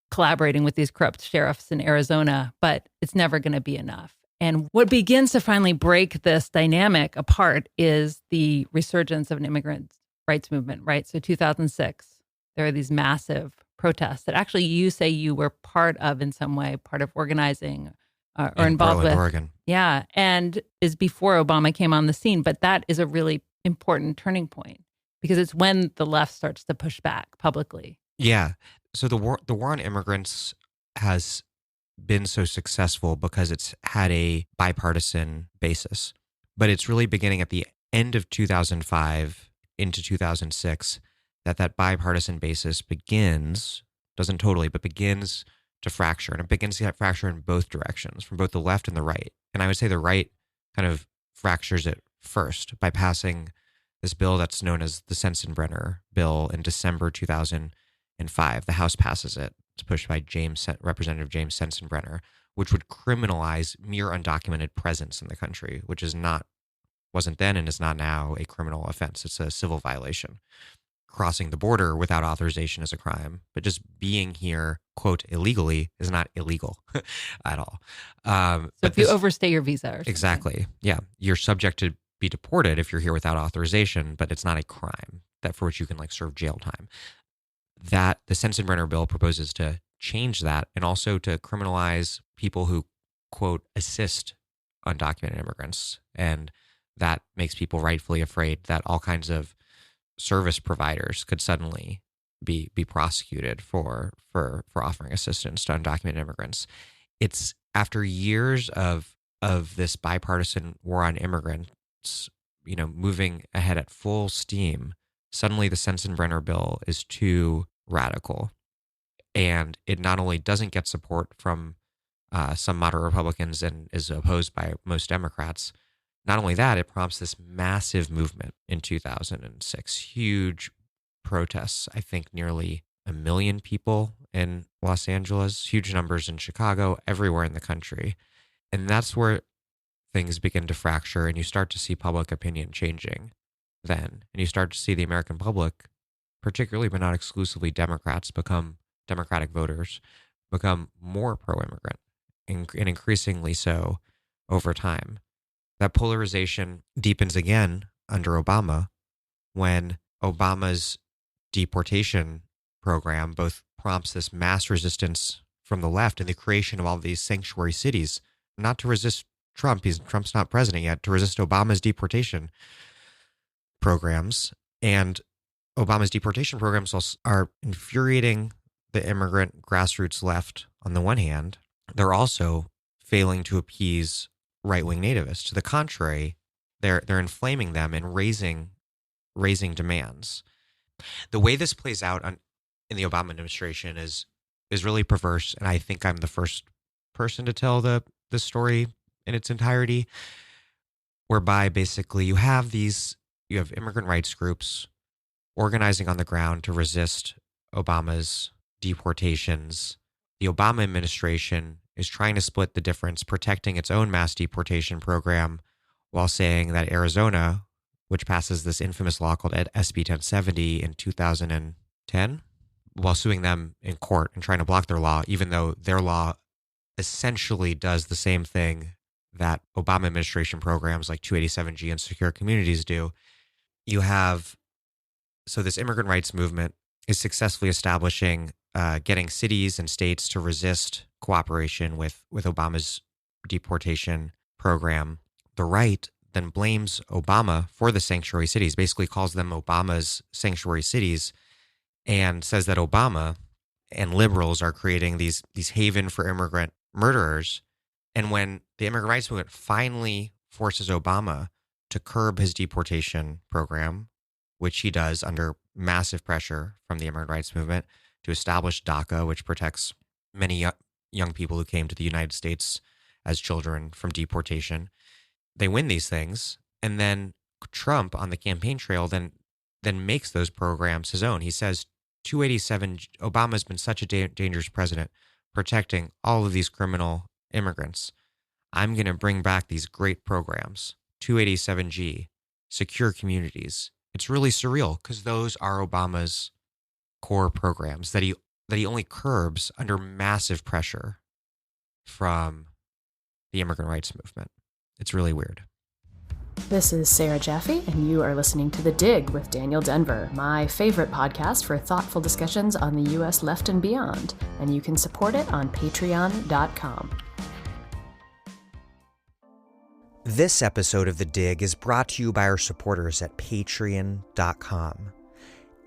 collaborating with these corrupt sheriffs in Arizona, but it's never going to be enough. And what begins to finally break this dynamic apart is the resurgence of an immigrant rights movement, right? So 2006, there are these massive protests that actually you say you were part of in some way, part of organizing or involved
Portland,
with.
Oregon.
Yeah, and is before Obama came on the scene. But that is a really important turning point because it's when the left starts to push back publicly.
Yeah. So the war on immigrants has been so successful because it's had a bipartisan basis. But it's really beginning at the end of 2005 into 2006 that bipartisan basis begins, doesn't totally, but begins to fracture. And it begins to fracture in both directions, from both the left and the right. And I would say the right kind of fractures it first by passing this bill that's known as the Sensenbrenner bill in December 2005. The House passes it. It's pushed by Representative James Sensenbrenner, which would criminalize mere undocumented presence in the country, which wasn't then and is not now a criminal offense. It's a civil violation. Crossing the border without authorization is a crime, but just being here, quote, illegally is not illegal at all.
So if you overstay your visa or something.
Exactly. Yeah. You're subject to be deported if you're here without authorization, but it's not a crime for which you can serve jail time. That the Sensenbrenner bill proposes to change that and also to criminalize people who, quote, assist undocumented immigrants. And that makes people rightfully afraid that all kinds of service providers could suddenly be prosecuted for offering assistance to undocumented immigrants. It's after years of this bipartisan war on immigrants, moving ahead at full steam, suddenly the Sensenbrenner bill is too radical. And it not only doesn't get support from some moderate Republicans and is opposed by most Democrats, not only that, it prompts this massive movement in 2006, huge protests. I think nearly 1 million people in Los Angeles, huge numbers in Chicago, everywhere in the country. And that's where things begin to fracture and you start to see public opinion changing then. And you start to see the American public, particularly but not exclusively Democratic voters, become more pro-immigrant and increasingly so over time. That polarization deepens again under Obama when Obama's deportation program both prompts this mass resistance from the left and the creation of all these sanctuary cities, not to resist Trump. Trump's not president yet, to resist Obama's deportation programs. And Obama's deportation programs are infuriating the immigrant grassroots left on the one hand. They're also failing to appease right-wing nativists. To the contrary, they're inflaming them and raising demands. The way this plays out in the Obama administration is really perverse, and I think I'm the first person to tell the story in its entirety, whereby basically you have immigrant rights groups organizing on the ground to resist Obama's deportations. The Obama administration is trying to split the difference, protecting its own mass deportation program while saying that Arizona, which passes this infamous law called SB 1070 in 2010, while suing them in court and trying to block their law, even though their law essentially does the same thing that Obama administration programs like 287G and secure communities do. You have, so this immigrant rights movement is successfully establishing, getting cities and states to resist cooperation with Obama's deportation program. The right then blames Obama for the sanctuary cities, basically calls them Obama's sanctuary cities, and says that Obama and liberals are creating these haven for immigrant murderers. And when the immigrant rights movement finally forces Obama to curb his deportation program, which he does under massive pressure from the immigrant rights movement to establish DACA, which protects many young people who came to the United States as children from deportation. They win these things, and then Trump on the campaign trail then makes those programs his own. He says 287, Obama's been such a dangerous president, protecting all of these criminal immigrants. I'm going to bring back these great programs, 287G, secure communities. It's really surreal because those are Obama's core programs that he only curbs under massive pressure from the immigrant rights movement. It's really weird.
This is Sarah Jaffe, and you are listening to The Dig with Daniel Denver, my favorite podcast for thoughtful discussions on the U.S. left and beyond, and you can support it on patreon.com.
This episode of The Dig is brought to you by our supporters at patreon.com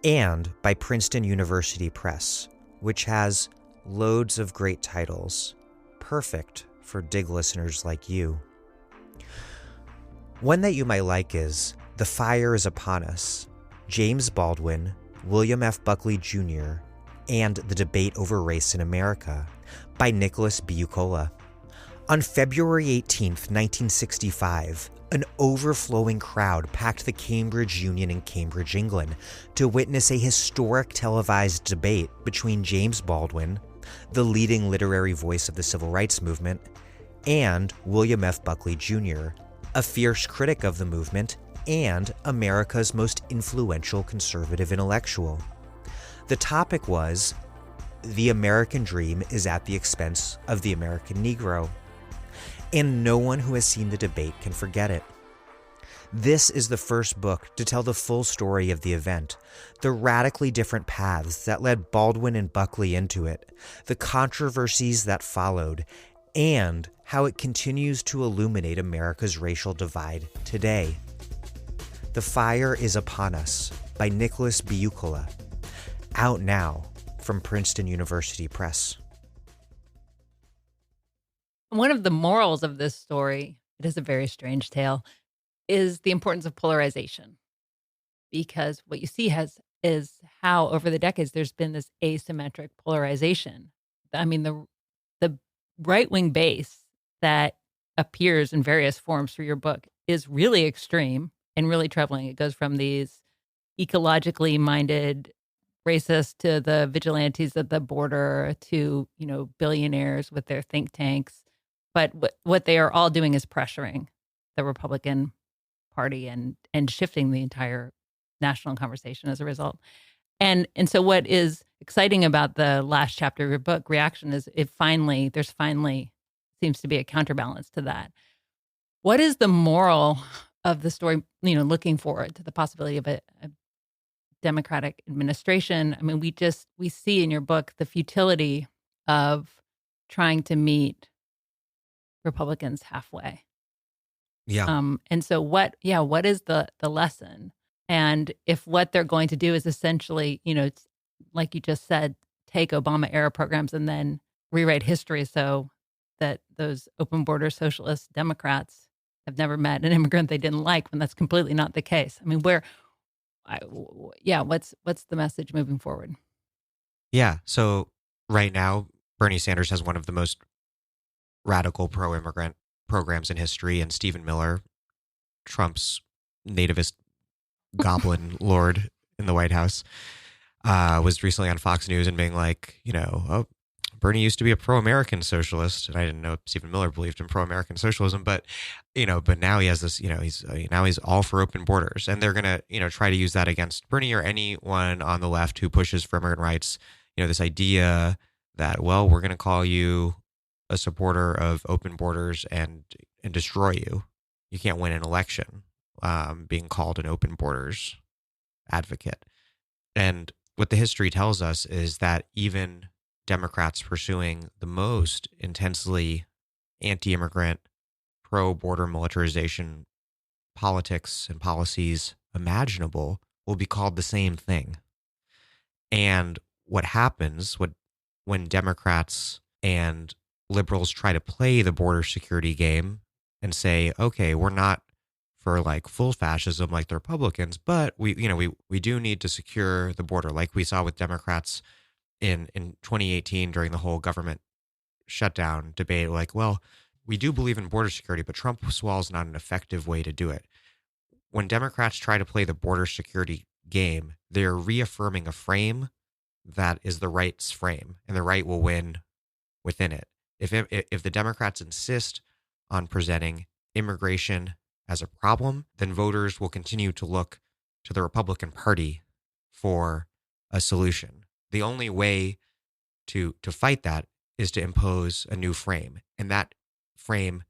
and by Princeton University Press, which has loads of great titles, perfect for Dig listeners like you. One that you might like is The Fire is Upon Us, James Baldwin, William F. Buckley Jr., and The Debate Over Race in America by Nicholas Buccola. On February 18, 1965, an overflowing crowd packed the Cambridge Union in Cambridge, England, to witness a historic televised debate between James Baldwin, the leading literary voice of the civil rights movement, and William F. Buckley Jr., a fierce critic of the movement and America's most influential conservative intellectual. The topic was, "The American Dream is at the expense of the American Negro." And no one who has seen the debate can forget it. This is the first book to tell the full story of the event, the radically different paths that led Baldwin and Buckley into it, the controversies that followed, and how it continues to illuminate America's racial divide today. The Fire is Upon Us by Nicholas Buccola, out now from Princeton University Press.
One of the morals of this story, it is a very strange tale, is the importance of polarization. Because what you see is how over the decades there's been this asymmetric polarization. I mean, the right-wing base that appears in various forms through your book is really extreme and really troubling. It goes from these ecologically minded racists to the vigilantes at the border to, billionaires with their think tanks. But what they are all doing is pressuring the Republican Party and shifting the entire national conversation as a result. And so what is exciting about the last chapter of your book, Reaction, is there's finally seems to be a counterbalance to that. What is the moral of the story, looking forward to the possibility of a Democratic administration? I mean, we see in your book the futility of trying to meet Republicans halfway.
Yeah.
And so what is the lesson? And if what they're going to do is essentially, it's like you just said, take Obama era programs and then rewrite history so that those open border socialist Democrats have never met an immigrant they didn't like, when that's completely not the case. I mean, what's the message moving forward?
Yeah. So right now, Bernie Sanders has one of the most radical pro-immigrant programs in history, and Stephen Miller, Trump's nativist goblin lord in the White House, was recently on Fox News and being like, Bernie used to be a pro-American socialist, and I didn't know Stephen Miller believed in pro-American socialism, but now he has this, he's all for open borders, and they're gonna, try to use that against Bernie or anyone on the left who pushes for immigrant rights. This idea that, well, we're gonna call you a supporter of open borders and destroy you. You can't win an election being called an open borders advocate. And what the history tells us is that even Democrats pursuing the most intensely anti-immigrant, pro-border militarization politics and policies imaginable will be called the same thing. And what happens when Democrats and liberals try to play the border security game and say, okay, we're not for like full fascism like the Republicans, but we do need to secure the border, like we saw with Democrats in 2018 during the whole government shutdown debate. Like, well, we do believe in border security, but Trump's wall is not an effective way to do it. When Democrats try to play the border security game, they're reaffirming a frame that is the right's frame, and the right will win within it. If the Democrats insist on presenting immigration as a problem, then voters will continue to look to the Republican Party for a solution. The only way to fight that is to impose a new frame, and that frame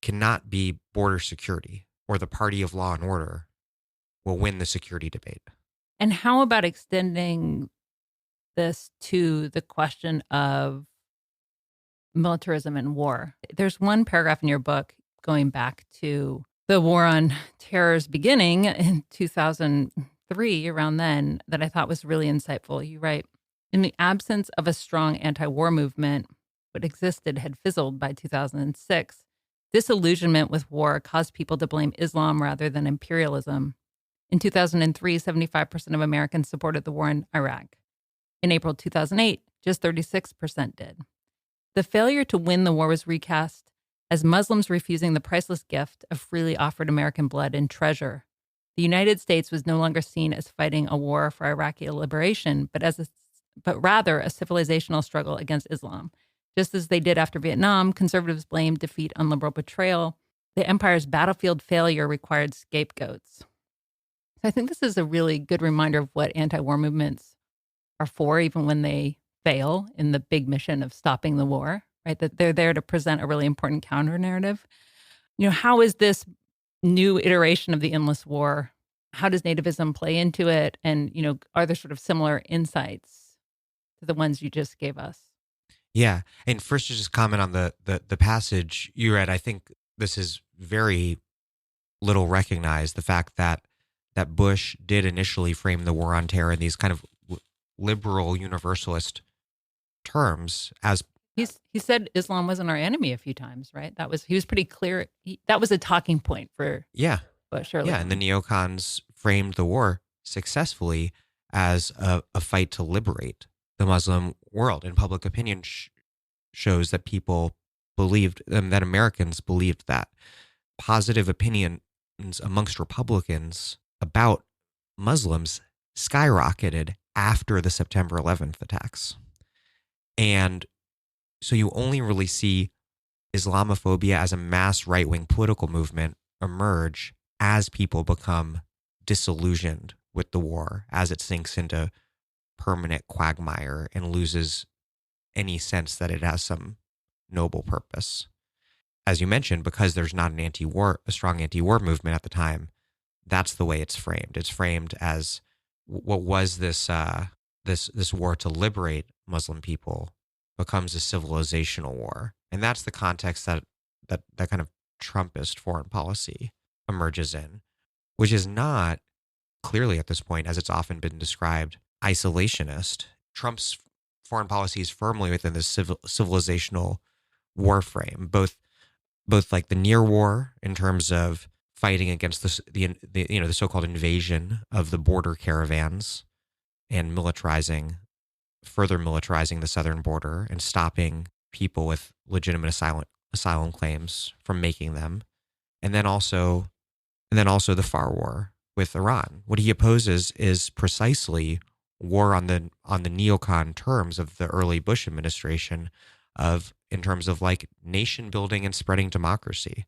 cannot be border security, or the party of law and order will win the security debate.
And how about extending this to the question of militarism and war? There's one paragraph in your book going back to the war on terror's beginning in 2003, around then, that I thought was really insightful. You write, in the absence of a strong anti-war movement, what existed had fizzled by 2006. Disillusionment with war caused people to blame Islam rather than imperialism. In 2003, 75% of Americans supported the war in Iraq. In April 2008, just 36% did. The failure to win the war was recast as Muslims refusing the priceless gift of freely offered American blood and treasure. The United States was no longer seen as fighting a war for Iraqi liberation, but rather a civilizational struggle against Islam. Just as they did after Vietnam, conservatives blamed defeat on liberal betrayal. The empire's battlefield failure required scapegoats. So I think this is a really good reminder of what anti-war movements are for, even when they fail in the big mission of stopping the war, right? That they're there to present a really important counter narrative. How is this new iteration of the endless war? How does nativism play into it? And, are there sort of similar insights to the ones you just gave us?
Yeah. And first, to just comment on the passage you read, I think this is very little recognized, the fact that Bush did initially frame the war on terror in these kind of liberal universalist terms as...
He said Islam wasn't our enemy a few times, right? He was pretty clear. That was a talking point for Bush early on.
And the neocons framed the war successfully as a fight to liberate the Muslim world, and public opinion shows that people believed, that Americans believed that. Positive opinions amongst Republicans about Muslims skyrocketed after the September 11th attacks. And so you only really see Islamophobia as a mass right-wing political movement emerge as people become disillusioned with the war, as it sinks into permanent quagmire and loses any sense that it has some noble purpose. As you mentioned, because there's not a strong anti-war movement at the time, that's the way it's framed. It's framed as what was this war to liberate Muslim people becomes a civilizational war, and that's the context that kind of Trumpist foreign policy emerges in, which is not clearly at this point, as it's often been described, isolationist. Trump's foreign policy is firmly within this civilizational war frame, both like the near war in terms of fighting against the so-called invasion of the border caravans and further militarizing the southern border and stopping people with legitimate asylum claims from making them, and then also the far war with Iran. What he opposes is precisely war on the neocon terms of the early Bush administration, in terms of like nation building and spreading democracy.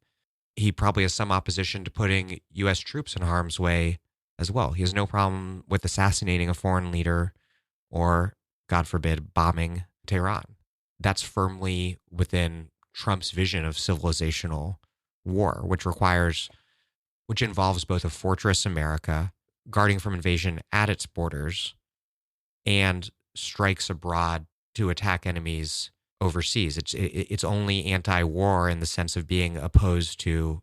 He probably has some opposition to putting U.S. troops in harm's way as well. He has no problem with assassinating a foreign leader or, God forbid, bombing Tehran. That's firmly within Trump's vision of civilizational war, which involves both a fortress America guarding from invasion at its borders, and strikes abroad to attack enemies overseas. It's only anti-war in the sense of being opposed to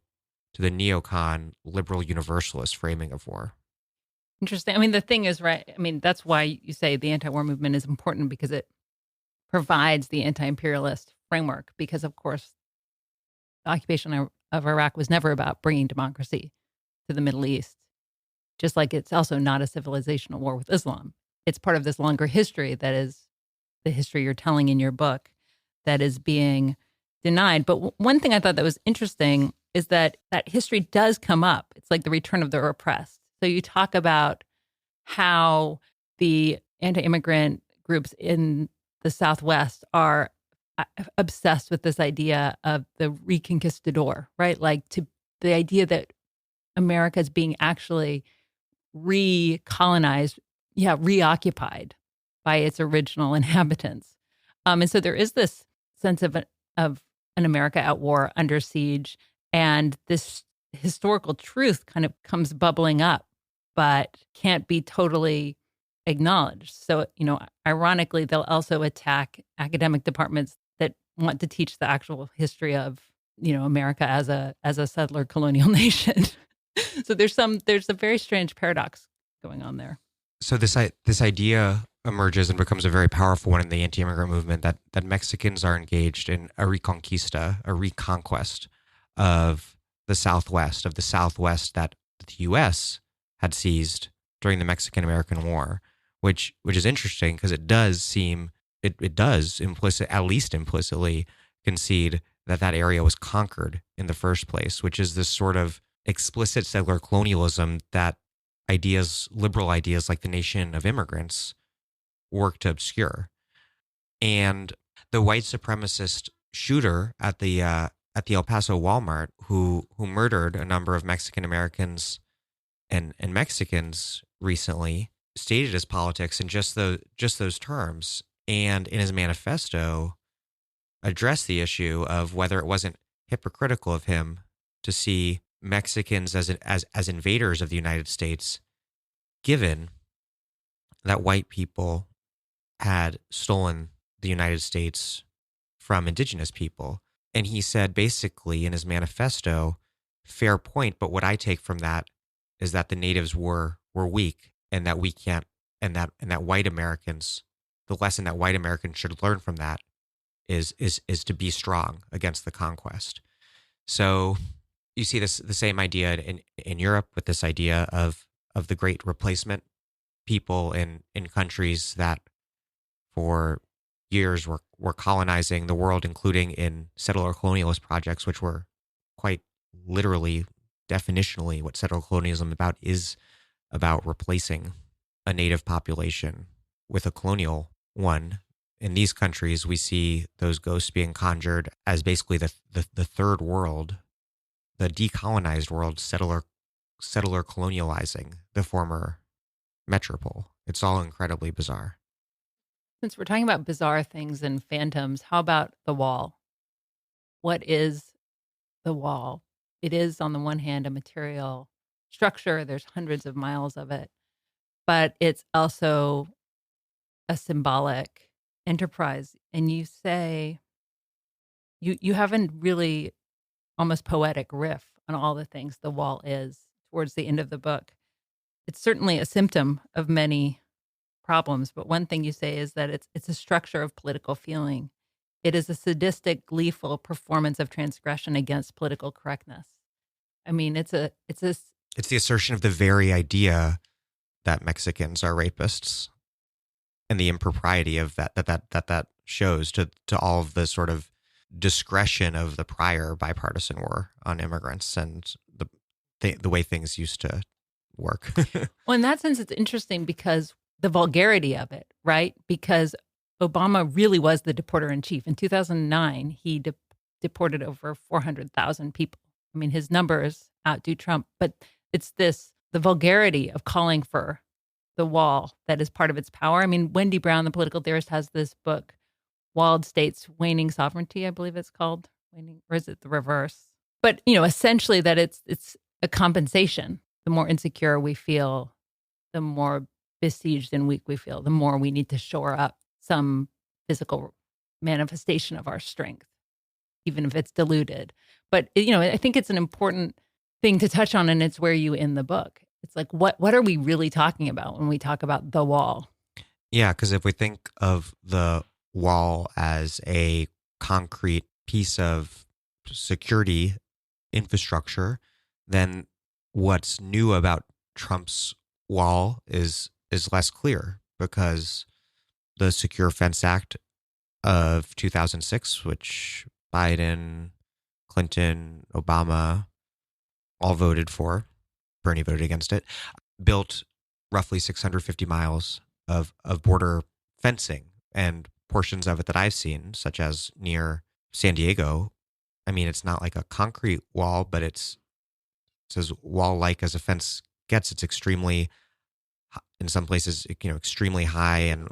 the neocon liberal universalist framing of war.
Interesting. I mean, the thing is, right, I mean, that's why you say the anti-war movement is important, because it provides the anti-imperialist framework, because, of course, the occupation of Iraq was never about bringing democracy to the Middle East, just like it's also not a civilizational war with Islam. It's part of this longer history that is the history you're telling in your book that is being denied. But one thing I thought that was interesting is that history does come up. It's like the return of the oppressed. So you talk about how the anti-immigrant groups in the Southwest are obsessed with this idea of the reconquistador, right? Like the idea that America is being actually recolonized, reoccupied by its original inhabitants. And so there is this sense of an America at war, under siege, and this historical truth kind of comes bubbling up, but can't be totally acknowledged. So, ironically, they'll also attack academic departments that want to teach the actual history of, America as a settler colonial nation. So there's a very strange paradox going on there.
So this idea emerges and becomes a very powerful one in the anti-immigrant movement that Mexicans are engaged in a reconquista, a reconquest of the Southwest that the U.S. had seized during the Mexican-American War, which is interesting because it does at least implicitly concede that area was conquered in the first place, which is this sort of explicit settler colonialism that liberal ideas like the nation of immigrants work to obscure. And the white supremacist shooter at the El Paso Walmart who murdered a number of Mexican Americans and Mexicans recently stated his politics in just those terms, and in his manifesto addressed the issue of whether it wasn't hypocritical of him to see Mexicans as invaders of the United States, given that white people had stolen the United States from indigenous people. And he said basically in his manifesto, fair point, but what I take from that is that the natives were weak, and that we can't, and that white Americans, the lesson that white Americans should learn from that is to be strong against the conquest. So you see the same idea in Europe with this idea of the great replacement, people in countries that for years were colonizing the world, including in settler colonialist projects, which were quite literally, definitionally, what settler colonialism is about replacing a native population with a colonial one. In these countries, we see those ghosts being conjured as basically the third world, the decolonized world, settler colonializing the former metropole. It's all incredibly bizarre.
Since we're talking about bizarre things and phantoms, how about the wall? What is the wall? It is, on the one hand, a material structure. There's hundreds of miles of it, but it's also a symbolic enterprise. And you say you have a really almost poetic riff on all the things the wall is towards the end of the book. It's certainly a symptom of many problems, but one thing you say is that it's a structure of political feeling. It is a sadistic, gleeful performance of transgression against political correctness. I mean, it's the
assertion of the very idea that Mexicans are rapists, and the impropriety of that shows to all of the sort of discretion of the prior bipartisan war on immigrants and the way things used to work.
Well, in that sense, it's interesting because the vulgarity of it, right? Because Obama really was the deporter in chief. In 2009, he deported over 400,000 people. I mean, his numbers outdo Trump, but it's the vulgarity of calling for the wall that is part of its power. I mean, Wendy Brown, the political theorist, has this book, Walled States, Waning Sovereignty, I believe it's called. Waning, or is it the reverse? But, essentially that it's a compensation. The more insecure we feel, the more besieged and weak we feel, the more we need to shore up some physical manifestation of our strength, even if it's diluted. But, I think it's an important thing to touch on, and it's where you end the book. It's like, what are we really talking about when we talk about the wall?
Yeah, because if we think of the wall as a concrete piece of security infrastructure, then what's new about Trump's wall is less clear, because the Secure Fence Act of 2006, which Biden, Clinton, Obama all voted for, Bernie voted against it, built roughly 650 miles of border fencing, and portions of it that I've seen, such as near San Diego. I mean, it's not like a concrete wall, but it's as wall-like as a fence gets. It's extremely, in some places, extremely high and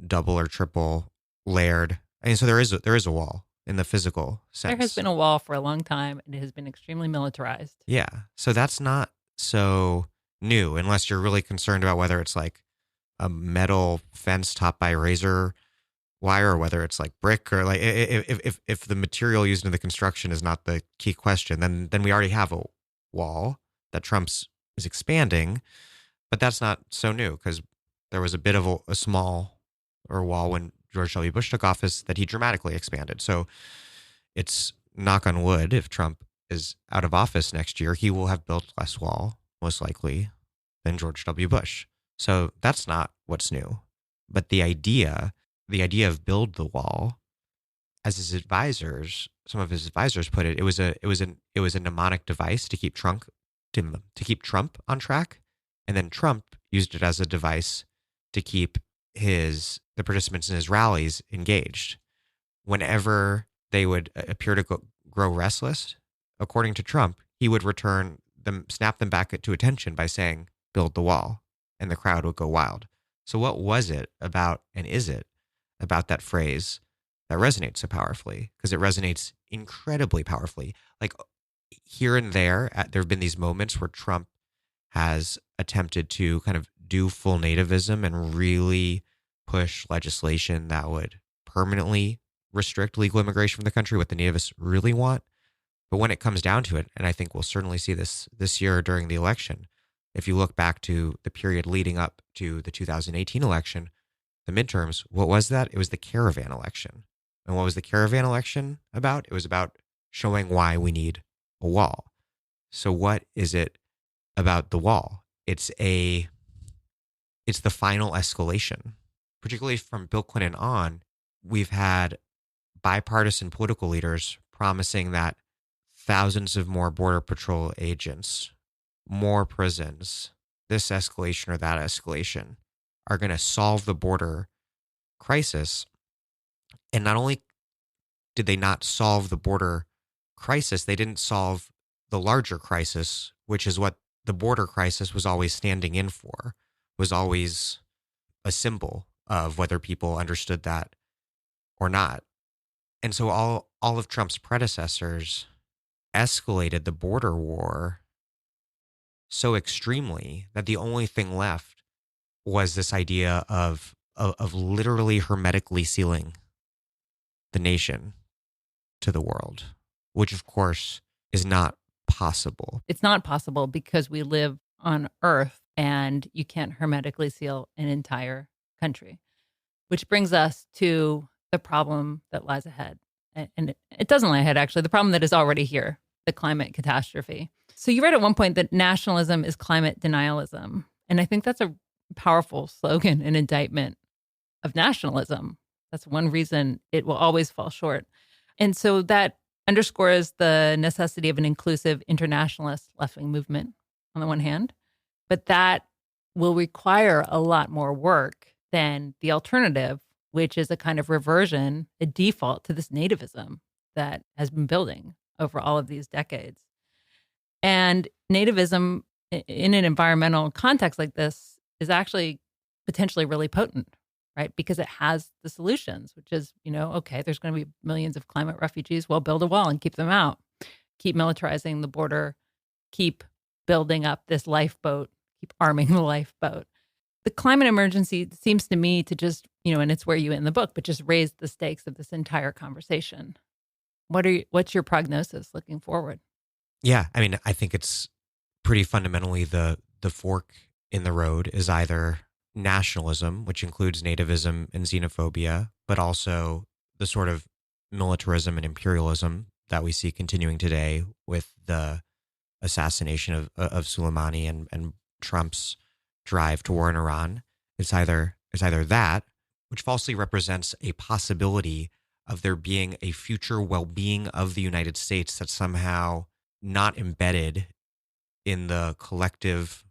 double or triple layered. And so there is a wall in the physical sense.
There has been a wall for a long time, and it has been extremely militarized.
Yeah. So that's not so new, unless you're really concerned about whether it's like a metal fence topped by razor wire, or whether it's like brick, or like if the material used in the construction is not the key question, then we already have a wall that Trump's is expanding. But that's not so new, because there was a bit of a small wall when George W. Bush took office that he dramatically expanded. So it's, knock on wood, if Trump is out of office next year, he will have built less wall, most likely, than George W. Bush. So that's not what's new. But the idea of build the wall, as his advisors, some of his advisors put it, it was a mnemonic device to keep Trump on track, and then Trump used it as a device to keep the participants in his rallies engaged. Whenever they would appear to grow restless, according to Trump, he would snap them back to attention by saying, "Build the wall," and the crowd would go wild. So what was it about, and is it about, that phrase that resonates so powerfully? Because it resonates incredibly powerfully. Like, here and there have been these moments where Trump has attempted to kind of do full nativism and really push legislation that would permanently restrict legal immigration from the country, what the nativists really want. But when it comes down to it, and I think we'll certainly see this year during the election, if you look back to the period leading up to the 2018 election, the midterms, what was that? It was the caravan election. And what was the caravan election about? It was about showing why we need a wall. So what is it about the wall? It's the final escalation. Particularly from Bill Clinton on, we've had bipartisan political leaders promising that thousands of more Border Patrol agents, more prisons, this escalation or that escalation, are going to solve the border crisis. And not only did they not solve the border crisis, they didn't solve the larger crisis, which is what the border crisis was always standing in for, was always a symbol of whether people understood that or not. And so all of Trump's predecessors escalated the border war so extremely that the only thing left was this idea of literally hermetically sealing the nation to the world, which of course is not possible.
It's not possible because we live on Earth and you can't hermetically seal an entire country, which brings us to the problem that lies ahead. And it doesn't lie ahead, actually, the problem that is already here, the climate catastrophe. So you read at one point that nationalism is climate denialism. And I think that's a powerful slogan, an indictment of nationalism. That's one reason it will always fall short. And so that underscores the necessity of an inclusive internationalist left-wing movement on the one hand, but that will require a lot more work than the alternative, which is a kind of reversion, a default to this nativism that has been building over all of these decades. And nativism in an environmental context like this is actually potentially really potent, right? Because it has the solutions, which is, okay, there's going to be millions of climate refugees. Well, build a wall and keep them out. Keep militarizing the border. Keep building up this lifeboat. Keep arming the lifeboat. The climate emergency seems to me to just, and it's where you end the book, but just raise the stakes of this entire conversation. What's your prognosis looking forward?
Yeah, I mean, I think it's pretty fundamentally the fork in the road is either nationalism, which includes nativism and xenophobia, but also the sort of militarism and imperialism that we see continuing today with the assassination of Soleimani and Trump's drive to war in Iran. It's either that, which falsely represents a possibility of there being a future well-being of the United States that's somehow not embedded in the collective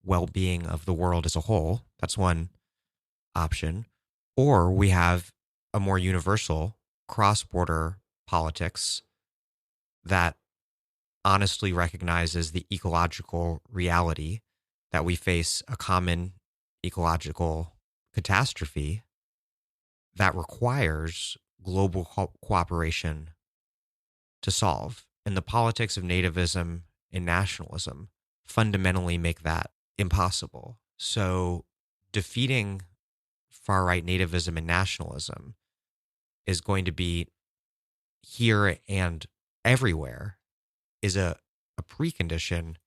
well-being of the world as a whole. That's one option. Or we have a more universal cross-border politics that honestly recognizes the ecological reality that we face a common ecological catastrophe that requires global cooperation to solve. And the politics of nativism and nationalism fundamentally make that impossible. So defeating far-right nativism and nationalism is going to be here and everywhere is a precondition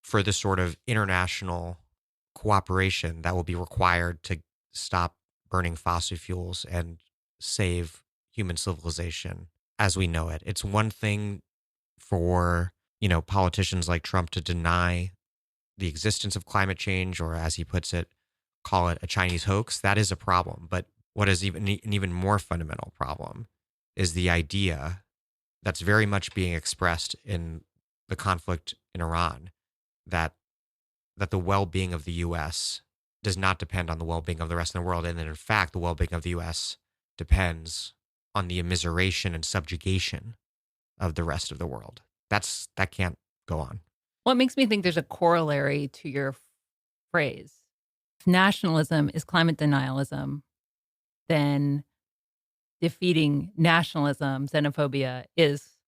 for the sort of international cooperation that will be required to stop burning fossil fuels and save human civilization as we know it. It's one thing for, politicians like Trump to deny the existence of climate change, or as he puts it, call it a Chinese hoax. That is a problem. But what is an even more fundamental problem is the idea that's very much being expressed in the conflict in Iran that the well-being of the U.S. does not depend on the well-being of the rest of the world, and that in fact the well-being of the U.S. depends on the immiseration and subjugation of the rest of the world. That can't go on.
Well, it makes me think there's a corollary to your phrase. If nationalism is climate denialism, then defeating nationalism, xenophobia, is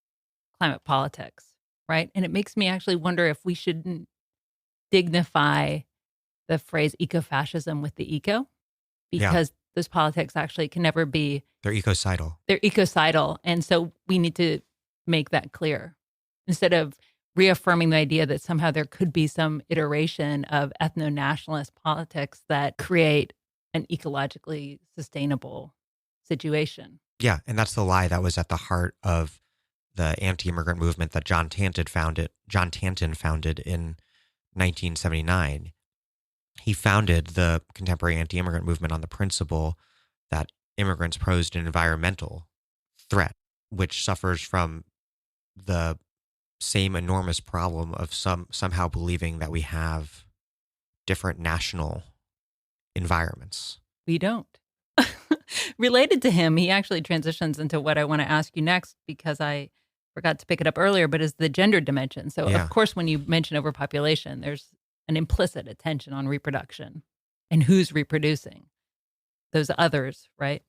climate politics, right? And it makes me actually wonder if we shouldn't dignify the phrase ecofascism with the eco, because those politics actually can never be...
They're ecocidal.
They're ecocidal. And so we need to make that clear. Instead of reaffirming the idea that somehow there could be some iteration of ethno-nationalist politics that create an ecologically sustainable situation.
Yeah, and that's the lie that was at the heart of the anti-immigrant movement that John Tanton founded in 1979. He founded the contemporary anti-immigrant movement on the principle that immigrants posed an environmental threat, which suffers from the same enormous problem of somehow believing that we have different national environments.
We don't. Related to him, he actually transitions into what I want to ask you next, because I forgot to pick it up earlier, but is the gender dimension. So, of course, when you mention overpopulation, there's an implicit attention on reproduction and who's reproducing. Those others, right?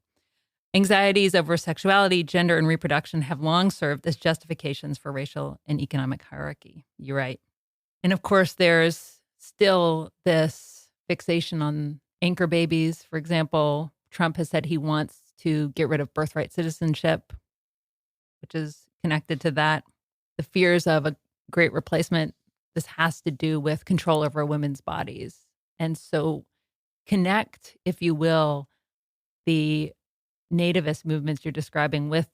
Anxieties over sexuality, gender, and reproduction have long served as justifications for racial and economic hierarchy. You're right. And of course, there's still this fixation on anchor babies. For example, Trump has said he wants to get rid of birthright citizenship, which is connected to that. The fears of a great replacement, this has to do with control over women's bodies. And so connect, if you will, the nativist movements you're describing with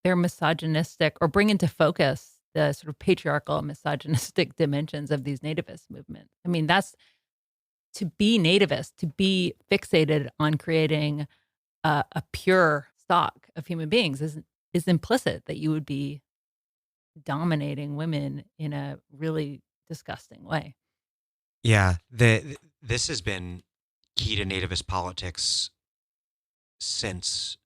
their misogynistic, or bring into focus the sort of patriarchal misogynistic dimensions of these nativist movements. I mean, that's to be nativist, to be fixated on creating a pure stock of human beings is implicit that you would be dominating women in a really disgusting way.
Yeah, this has been key to nativist politics since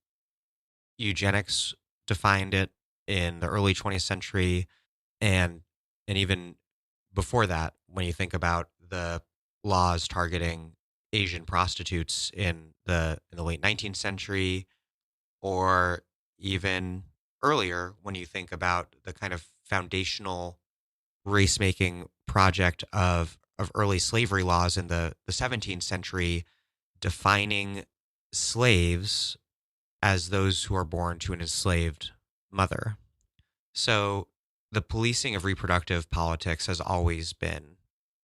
eugenics defined it in the early 20th century, and even before that, when you think about the laws targeting Asian prostitutes in the late 19th century, or even earlier when you think about the kind of foundational race-making project of of early slavery laws in the 17th century defining slaves as those who are born to an enslaved mother. So the policing of reproductive politics has always been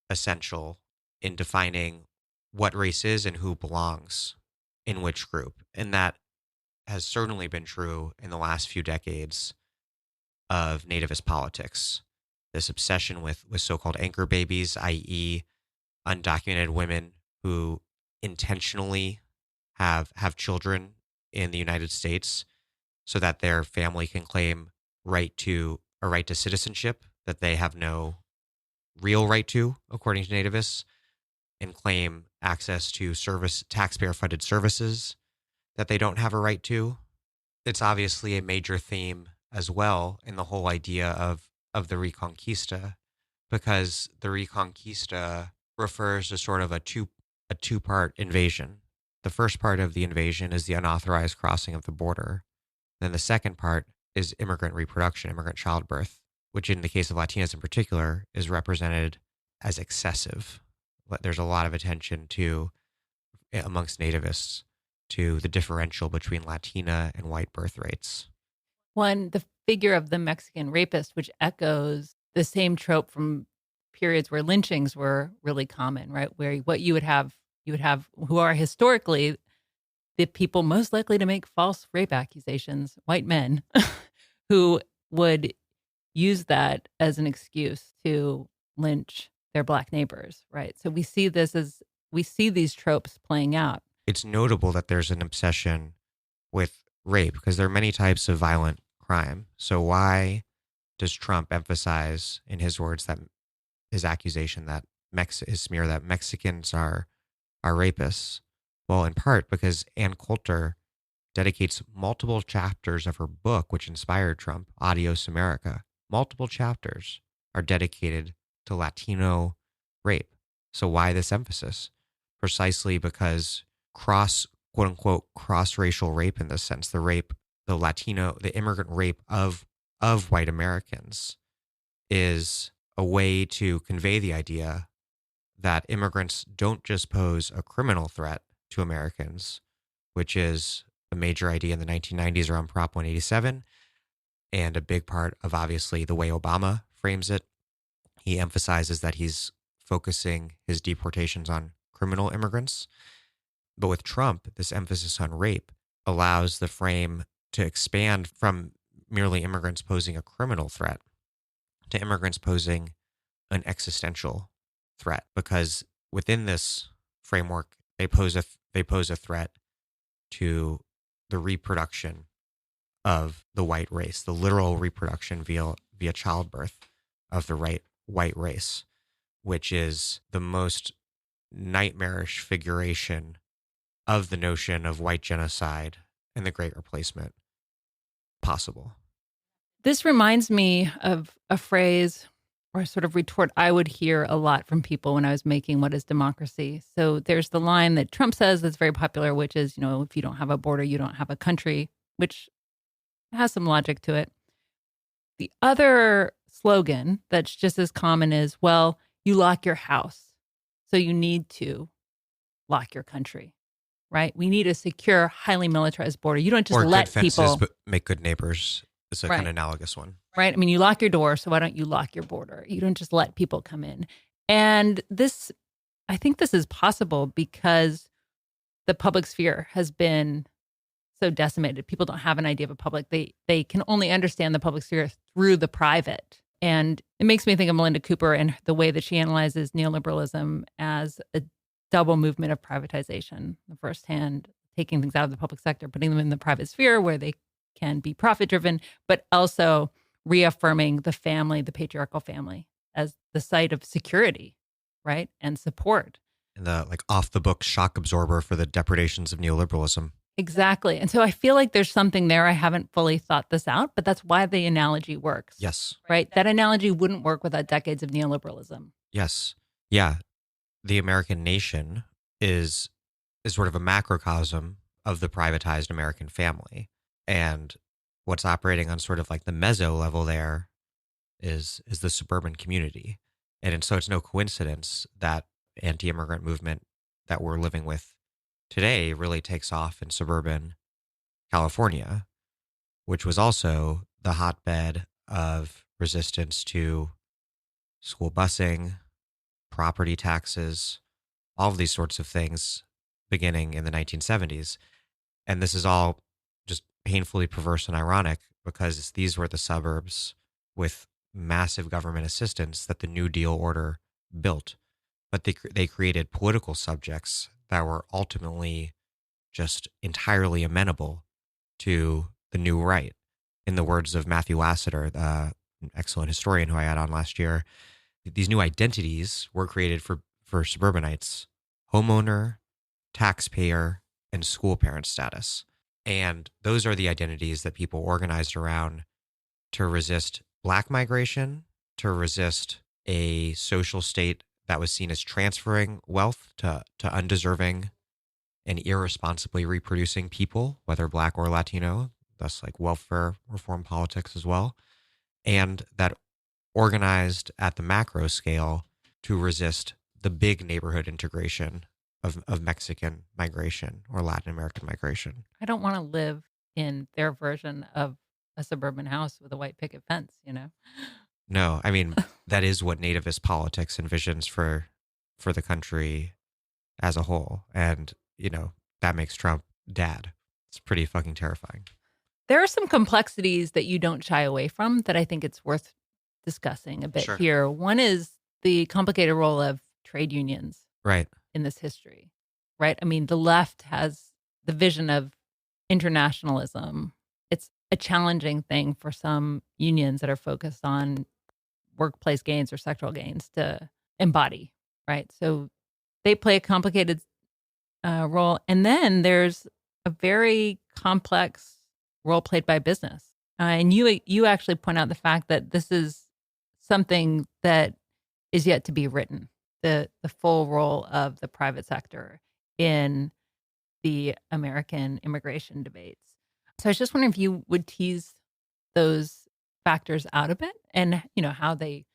essential in defining what race is and who belongs in which group. And that has certainly been true in the last few decades of nativist politics. This obsession with so-called anchor babies, i.e. undocumented women who intentionally have children in the United States so that their family can claim a right to citizenship that they have no real right to, according to nativists, and claim access to taxpayer-funded services that they don't have a right to. It's obviously a major theme as well in the whole idea of the Reconquista, because the Reconquista refers to sort of a two-part invasion. The first part of the invasion is the unauthorized crossing of the border. Then the second part is immigrant reproduction, immigrant childbirth, which in the case of Latinas in particular is represented as excessive. There's a lot of attention amongst nativists to the differential between Latina and white birth rates.
The figure of the Mexican rapist, which echoes the same trope from periods where lynchings were really common, right? Where what you would have who are historically the people most likely to make false rape accusations, white men, who would use that as an excuse to lynch their Black neighbors, right? So we see these tropes playing out.
It's notable that there's an obsession with rape because there are many types of violent crime. So why does Trump emphasize, in his words, that his accusation that his smear that Mexicans are rapists? Well, in part because Ann Coulter dedicates multiple chapters of her book, which inspired Trump, Adios America. Multiple chapters are dedicated to Latino rape. So why this emphasis? Precisely because quote unquote, cross-racial rape in this sense, the immigrant rape of white Americans is a way to convey the idea that immigrants don't just pose a criminal threat to Americans, which is a major idea in the 1990s around Prop 187, and a big part of obviously the way Obama frames it. He emphasizes that he's focusing his deportations on criminal immigrants. But with Trump, this emphasis on rape allows the frame to expand from merely immigrants posing a criminal threat to immigrants posing an existential threat, because within this framework, they pose a threat to the reproduction of the white race, the literal reproduction via childbirth of the white race, which is the most nightmarish figuration of the notion of white genocide and the Great Replacement possible.
This reminds me of a phrase or a sort of retort I would hear a lot from people when I was making What is Democracy? So there's the line that Trump says that's very popular, which is, if you don't have a border, you don't have a country, which has some logic to it. The other slogan that's just as common is, well, you lock your house, so you need to lock your country, right? We need a secure, highly militarized border. You don't just let
good fences,
people
but make good neighbors. It's a kind of analogous one.
Right. I mean, you lock your door, so why don't you lock your border? You don't just let people come in. And I think this is possible because the public sphere has been so decimated. People don't have an idea of a public. They can only understand the public sphere through the private. And it makes me think of Melinda Cooper and the way that she analyzes neoliberalism as a double movement of privatization. The first hand, taking things out of the public sector, putting them in the private sphere where they can be profit-driven, but also reaffirming the family, the patriarchal family, as the site of security, right, and support.
And the off-the-book shock absorber for the depredations of neoliberalism.
Exactly. And so I feel like there's something there. I haven't fully thought this out, but that's why the analogy works.
Yes.
Right? That analogy wouldn't work without decades of neoliberalism.
Yes. Yeah. The American nation is sort of a macrocosm of the privatized American family. And what's operating on sort of like the meso level there is the suburban community. And so it's no coincidence that anti-immigrant movement that we're living with today really takes off in suburban California, which was also the hotbed of resistance to school busing, property taxes, all of these sorts of things beginning in the 1970s. And this is all just painfully perverse and ironic because these were the suburbs with massive government assistance that the New Deal order built. But they created political subjects that were ultimately just entirely amenable to the new right. In the words of Matthew Lasseter, an excellent historian who I had on last year, these new identities were created for suburbanites: homeowner, taxpayer, and school parent status. And those are the identities that people organized around to resist Black migration, to resist a social state that was seen as transferring wealth to undeserving and irresponsibly reproducing people, whether Black or Latino, thus like welfare reform politics as well, and that organized at the macro scale to resist the big neighborhood integration of Mexican migration or Latin American migration.
I don't want to live in their version of a suburban house with a white picket fence, you know?
No, I mean, that is what nativist politics envisions for the country as a whole. And, that makes Trump dad. It's pretty fucking terrifying.
There are some complexities that you don't shy away from that I think it's worth discussing a bit
Sure.
here. One is the complicated role of trade unions
Right.
in this history, right? I mean, the left has the vision of internationalism. It's a challenging thing for some unions that are focused on workplace gains or sectoral gains to embody, right? So they play a complicated role. And then there's a very complex role played by business. And you actually point out the fact that this is something that is yet to be written, the full role of the private sector in the American immigration debates. So I was just wondering if you would tease those factors out a bit and, how they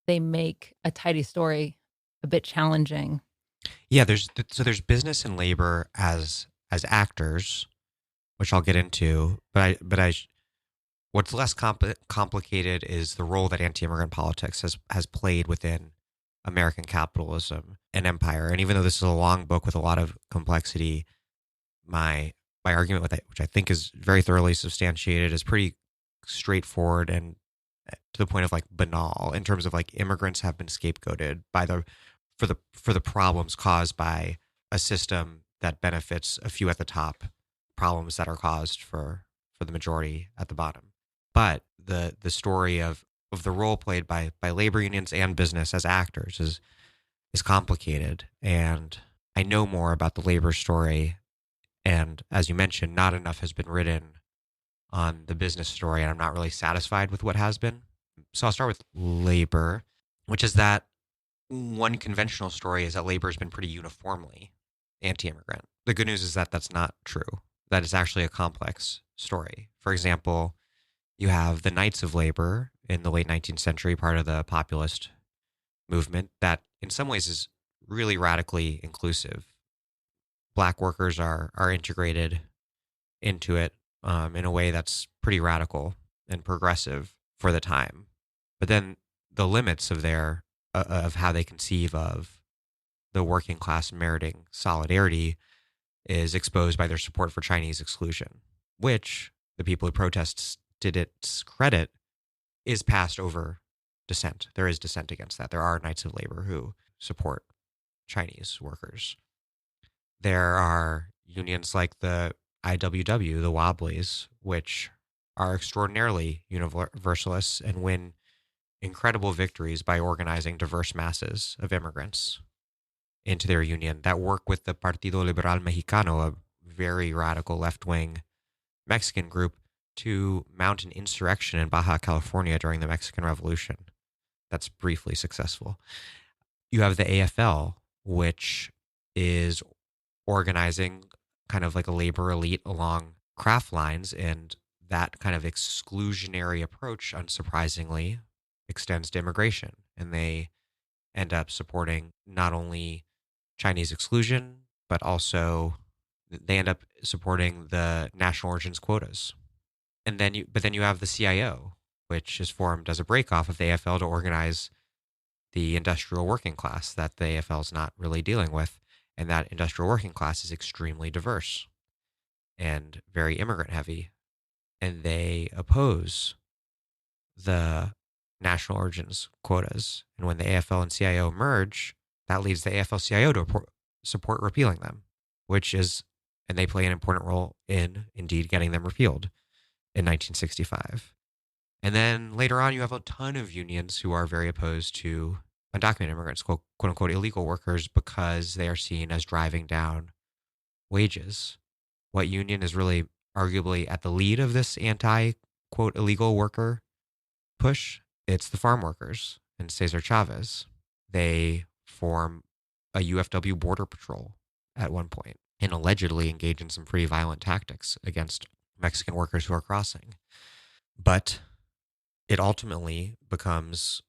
make a tidy story a bit challenging.
Yeah, there's business and labor as actors, which I'll get into, but what's less complicated is the role that anti-immigrant politics has played within American capitalism and empire. And even though this is a long book with a lot of complexity, my argument with it, which I think is very thoroughly substantiated, is pretty straightforward and to the point of like banal in terms of like immigrants have been scapegoated for the problems caused by a system that benefits a few at the top, problems that are caused for the majority at the bottom. But the story of the role played by labor unions and business as actors is complicated. And I know more about the labor story. And as you mentioned, not enough has been written on the business story, and I'm not really satisfied with what has been. So I'll start with labor, which is that one conventional story is that labor has been pretty uniformly anti-immigrant. The good news is that that's not true. That is actually a complex story. For example, you have the Knights of Labor in the late 19th century, part of the Populist movement, that in some ways is really radically inclusive. Black workers are integrated into it in a way that's pretty radical and progressive for the time. But then the limits of of how they conceive of the working class meriting solidarity is exposed by their support for Chinese exclusion, which the people who protested its credit is passed over dissent. There is dissent against that. There are Knights of Labor who support Chinese workers. There are unions like the IWW, the Wobblies, which are extraordinarily universalists and win incredible victories by organizing diverse masses of immigrants into their union that work with the Partido Liberal Mexicano, a very radical left-wing Mexican group, to mount an insurrection in Baja California during the Mexican Revolution. That's briefly successful. You have the AFL, which is organizing kind of like a labor elite along craft lines, and that kind of exclusionary approach, unsurprisingly, extends to immigration. And they end up supporting not only Chinese exclusion, but also they end up supporting the national origins quotas. And then you have the CIO, which is formed as a breakoff of the AFL to organize the industrial working class that the AFL is not really dealing with. And that industrial working class is extremely diverse and very immigrant heavy. And they oppose the national origins quotas. And when the AFL and CIO merge, that leads the AFL-CIO to support repealing them, and they play an important role in indeed getting them repealed in 1965. And then later on, you have a ton of unions who are very opposed to undocumented immigrants, quote unquote, illegal workers, because they are seen as driving down wages. What union is really arguably at the lead of this anti-quote illegal worker push? It's the farm workers and Cesar Chavez. They form a UFW border patrol at one point and allegedly engage in some pretty violent tactics against Mexican workers who are crossing. But it ultimately becomes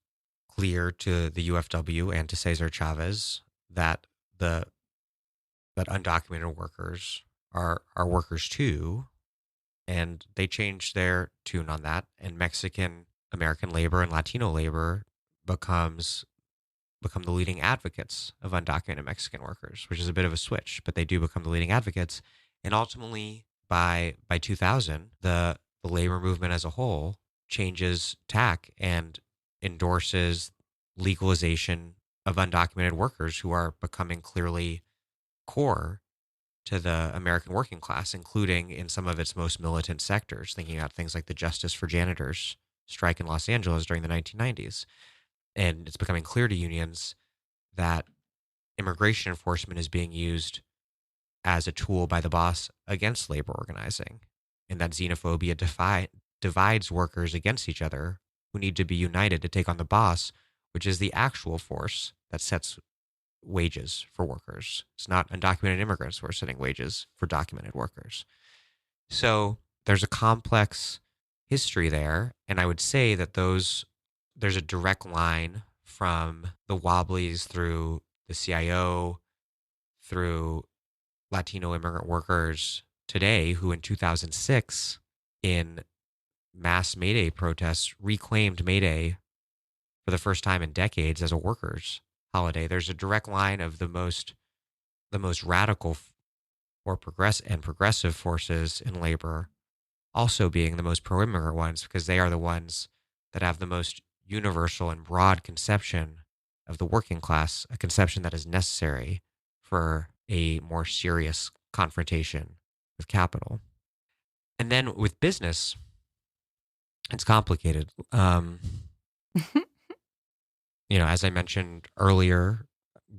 clear to the UFW and to Cesar Chavez that undocumented workers are workers too, and they changed their tune on that, and Mexican American labor and Latino labor become the leading advocates of undocumented Mexican workers, which is a bit of a switch, but they do become the leading advocates. And ultimately, by 2000, the labor movement as a whole changes tack and endorses legalization of undocumented workers who are becoming clearly core to the American working class, including in some of its most militant sectors, thinking about things like the Justice for Janitors strike in Los Angeles during the 1990s. And it's becoming clear to unions that immigration enforcement is being used as a tool by the boss against labor organizing, and that xenophobia divides workers against each other who need to be united to take on the boss, which is the actual force that sets wages for workers. It's not undocumented immigrants who are setting wages for documented workers. So there's a complex history there, and I would say that there's a direct line from the Wobblies through the CIO, through Latino immigrant workers today, who in 2006, in mass May Day protests, reclaimed May Day for the first time in decades as a workers' holiday. There's a direct line of the most radical or progressive forces in labor also being the most pro-immigrant ones, because they are the ones that have the most universal and broad conception of the working class, a conception that is necessary for a more serious confrontation with capital. And then with business, it's complicated. As I mentioned earlier,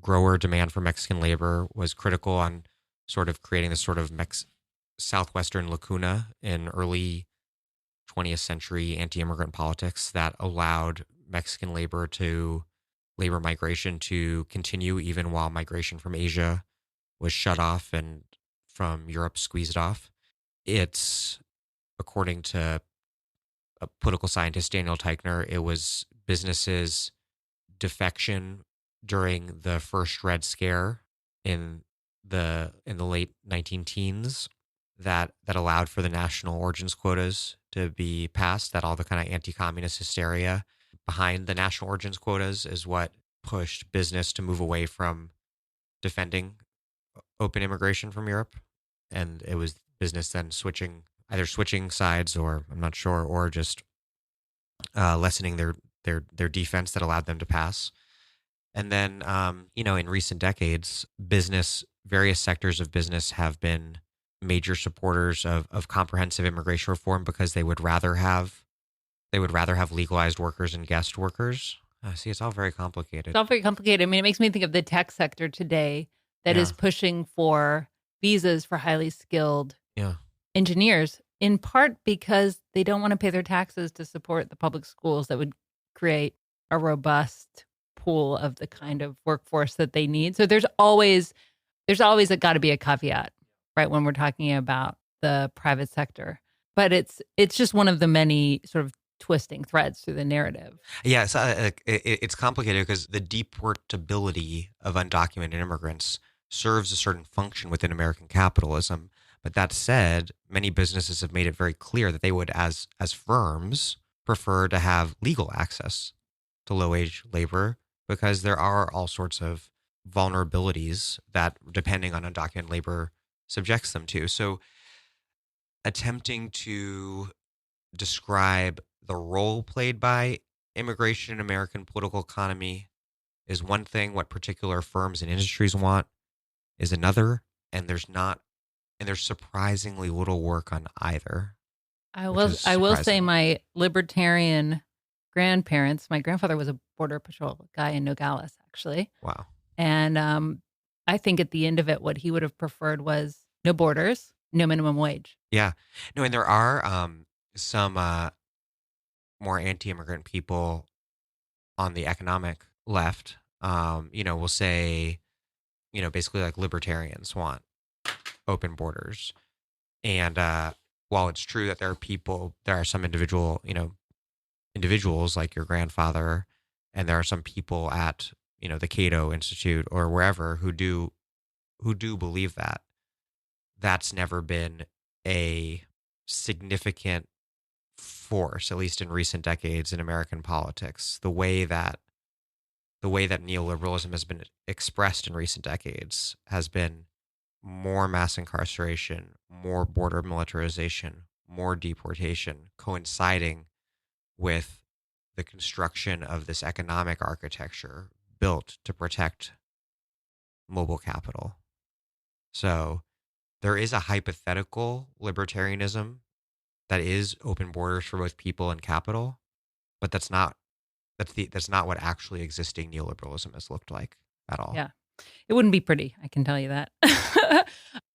grower demand for Mexican labor was critical on sort of creating this sort of southwestern lacuna in early 20th century anti-immigrant politics that allowed Mexican labor migration to continue even while migration from Asia was shut off and from Europe squeezed off. It's, according to a political scientist, Daniel Teichner, it was businesses' defection during the first Red Scare in the late 19-teens that allowed for the national origins quotas to be passed, that all the kind of anti-communist hysteria behind the national origins quotas is what pushed business to move away from defending open immigration from Europe. And it was business then switching sides, or I'm not sure, or just lessening their defense that allowed them to pass. And then, in recent decades, various sectors of business have been major supporters of comprehensive immigration reform because they would rather have legalized workers and guest workers. See, it's all very complicated.
It's all very complicated. I mean, it makes me think of the tech sector today that is pushing for visas for highly skilled engineers, in part because they don't want to pay their taxes to support the public schools that would create a robust pool of the kind of workforce that they need. So there's always got to be a caveat, right, when we're talking about the private sector. But it's just one of the many sort of twisting threads through the narrative.
Yeah, it's complicated because the deportability of undocumented immigrants serves a certain function within American capitalism. But that said, many businesses have made it very clear that they would, as firms, prefer to have legal access to low-wage labor because there are all sorts of vulnerabilities that, depending on undocumented labor, subjects them to. So attempting to describe the role played by immigration in American political economy is one thing. What particular firms and industries want is another. And there's surprisingly little work on either.
I will say my libertarian grandparents, my grandfather was a Border Patrol guy in Nogales, actually.
Wow.
And I think at the end of it, what he would have preferred was no borders, no minimum wage.
Yeah. No, and there are some more anti-immigrant people on the economic left, will say, basically like libertarians want open borders. And while it's true that there are some individuals like your grandfather, and there are some people at, the Cato Institute or wherever who do believe that, that's never been a significant force, at least in recent decades in American politics. The way that neoliberalism has been expressed in recent decades has been more mass incarceration, more border militarization, more deportation, coinciding with the construction of this economic architecture built to protect mobile capital. So there is a hypothetical libertarianism that is open borders for both people and capital, but that's not what actually existing neoliberalism has looked like at all.
Yeah. It wouldn't be pretty, I can tell you that.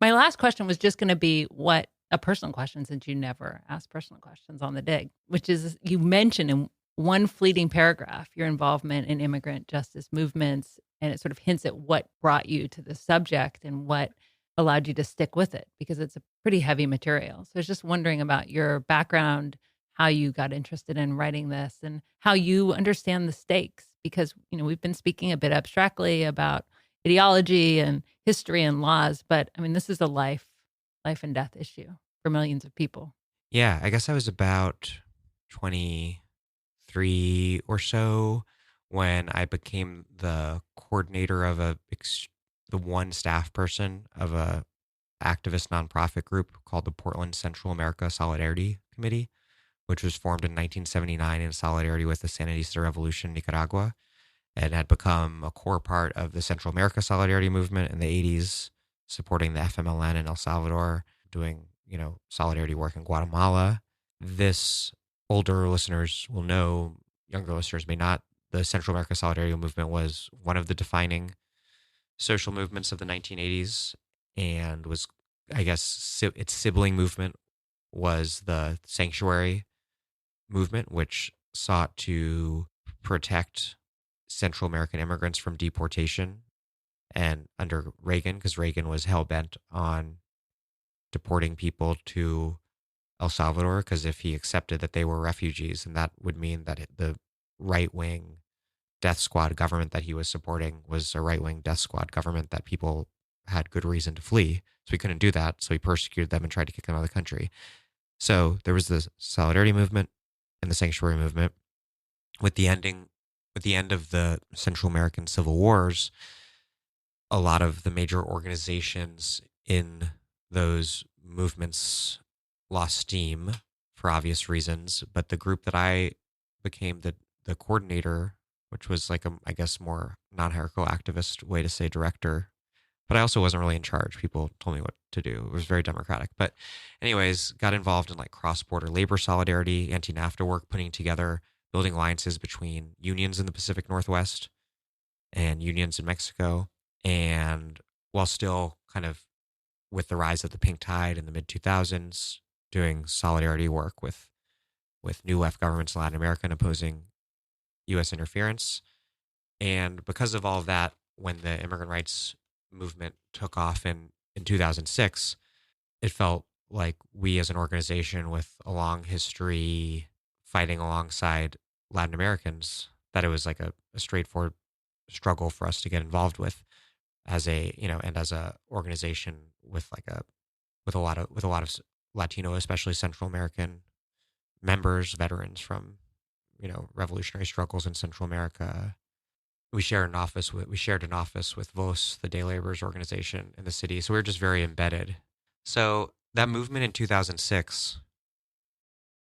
My last question was just going to be what a personal question, since you never ask personal questions on the dig, which is you mentioned in one fleeting paragraph your involvement in immigrant justice movements, and it sort of hints at what brought you to the subject and what allowed you to stick with it, because it's a pretty heavy material. So I was just wondering about your background, how you got interested in writing this, and how you understand the stakes, because we've been speaking a bit abstractly about ideology and history and laws, but I mean, this is a life and death issue for millions of people.
Yeah, I guess I was about 23 or so when I became the coordinator of the one staff person of a activist nonprofit group called the Portland Central America Solidarity Committee, which was formed in 1979 in solidarity with the Sandinista Revolution in Nicaragua, and had become a core part of the Central America Solidarity Movement in the 80s, supporting the FMLN in El Salvador, doing, solidarity work in Guatemala. This, older listeners will know, younger listeners may not. The Central America Solidarity Movement was one of the defining social movements of the 1980s, and was, I guess, its sibling movement was the Sanctuary Movement, which sought to protect Central American immigrants from deportation. And under Reagan, because Reagan was hell-bent on deporting people to El Salvador, because if he accepted that they were refugees, and that would mean that the right-wing death squad government that he was supporting was a right-wing death squad government that people had good reason to flee. So he couldn't do that, so he persecuted them and tried to kick them out of the country. So there was the Solidarity Movement and the Sanctuary Movement. With the end of the Central American Civil Wars, a lot of the major organizations in those movements lost steam for obvious reasons. But the group that I became the coordinator, which was like I guess more non-hierarchical activist way to say director, but I also wasn't really in charge. People told me what to do. It was very democratic. But anyways, got involved in like cross-border labor solidarity, anti-NAFTA work, building alliances between unions in the Pacific Northwest and unions in Mexico. And while still kind of with the rise of the pink tide in the mid-2000s, doing solidarity work with new left governments in Latin America and opposing U.S. interference. And because of all of that, when the immigrant rights movement took off in 2006, it felt like we as an organization with a long history fighting alongside Latin Americans, that it was like a straightforward struggle for us to get involved with as a, and as a organization with a lot of Latino, especially Central American members, veterans from, revolutionary struggles in Central America. We shared an office with VOS, the day laborers organization in the city. So we were just very embedded. So that movement in 2006,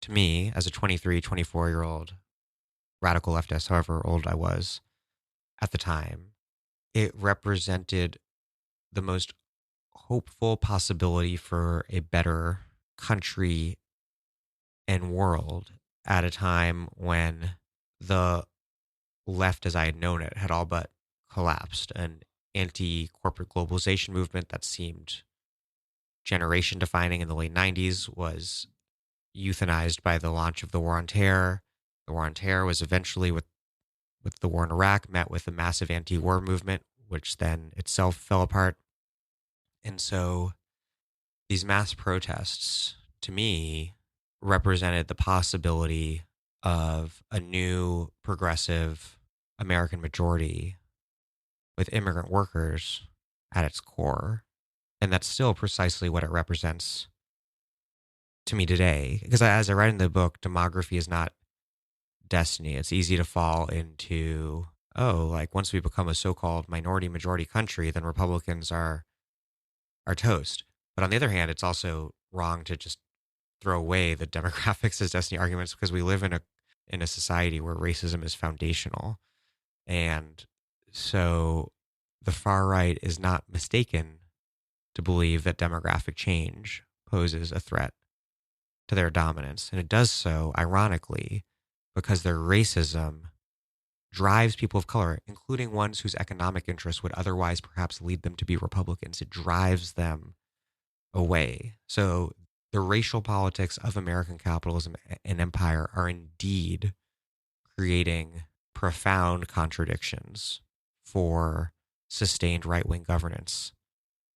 to me, as a 23, 24-year-old radical leftist, however old I was at the time, it represented the most hopeful possibility for a better country and world at a time when the left, as I had known it, had all but collapsed. An anti-corporate globalization movement that seemed generation defining in the late 90s was euthanized by the launch of the War on Terror. The War on Terror was eventually, with the war in Iraq, met with a massive anti-war movement, which then itself fell apart. And so these mass protests, to me, represented the possibility of a new progressive American majority with immigrant workers at its core. And that's still precisely what it represents to me today. Because as I write in the book, demography is not destiny. It's easy to fall into, once we become a so-called minority majority country, then Republicans are toast. But on the other hand, it's also wrong to just throw away the demographics as destiny arguments, because we live in a society where racism is foundational. And so the far right is not mistaken to believe that demographic change poses a threat to their dominance. And it does so, ironically, because their racism drives people of color, including ones whose economic interests would otherwise perhaps lead them to be Republicans. It drives them away. So the racial politics of American capitalism and empire are indeed creating profound contradictions for sustained right-wing governance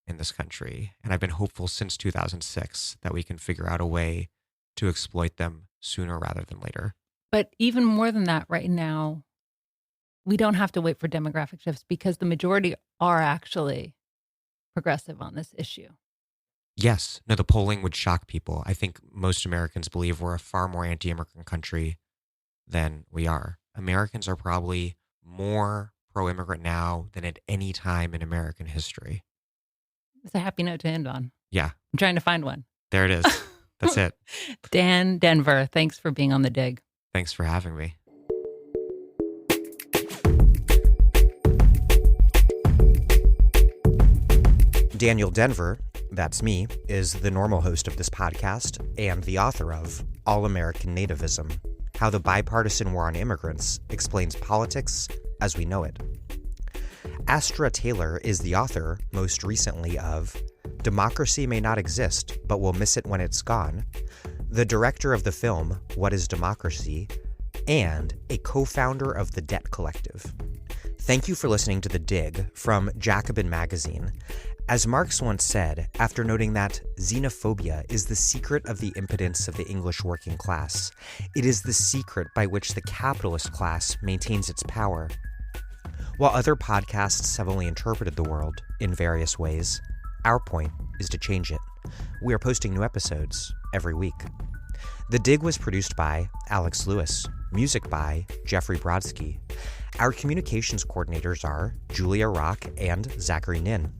in this country. And I've been hopeful since 2006 that we can figure out a way to exploit them sooner rather than later.
But even more than that, right now, we don't have to wait for demographic shifts because the majority are actually progressive on this issue.
Yes. No, the polling would shock people. I think most Americans believe we're a far more anti-immigrant country than we are. Americans are probably more pro-immigrant now than at any time in American history.
It's a happy note to end on.
Yeah.
I'm trying to find one.
There it is. That's it.
Dan Denver, thanks for being on The Dig.
Thanks for having me. Daniel Denver, that's me, is the normal host of this podcast and the author of All-American Nativism, How the Bipartisan War on Immigrants Explains Politics as We Know It. Astra Taylor is the author, most recently, of Democracy May Not Exist, But We'll Miss It When It's Gone, the director of the film What is Democracy, and a co-founder of the Debt Collective. Thank you for listening to The Dig from Jacobin Magazine. As Marx once said, after noting that xenophobia is the secret of the impotence of the English working class, it is the secret by which the capitalist class maintains its power. While other podcasts have only interpreted the world in various ways, our point is to change it. We are posting new episodes every week. The Dig was produced by Alex Lewis, music by Jeffrey Brodsky. Our communications coordinators are Julia Rock and Zachary Nin.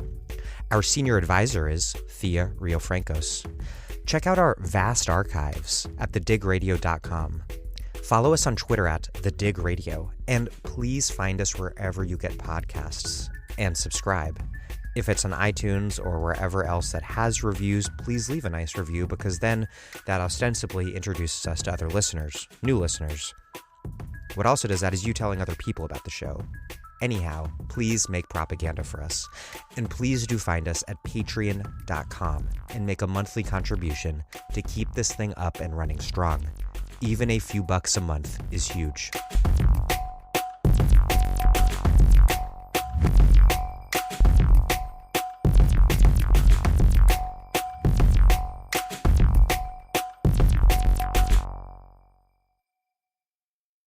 Our senior advisor is Thea Riofrancos. Check out our vast archives at thedigradio.com. Follow us on Twitter at thedigradio, and please find us wherever you get podcasts and subscribe. If it's on iTunes or wherever else that has reviews, please leave a nice review, because then that ostensibly introduces us to other listeners, new listeners. What also does that is you telling other people about the show. Anyhow, please make propaganda for us. And please do find us at patreon.com and make a monthly contribution to keep this thing up and running strong. Even a few bucks a month is huge.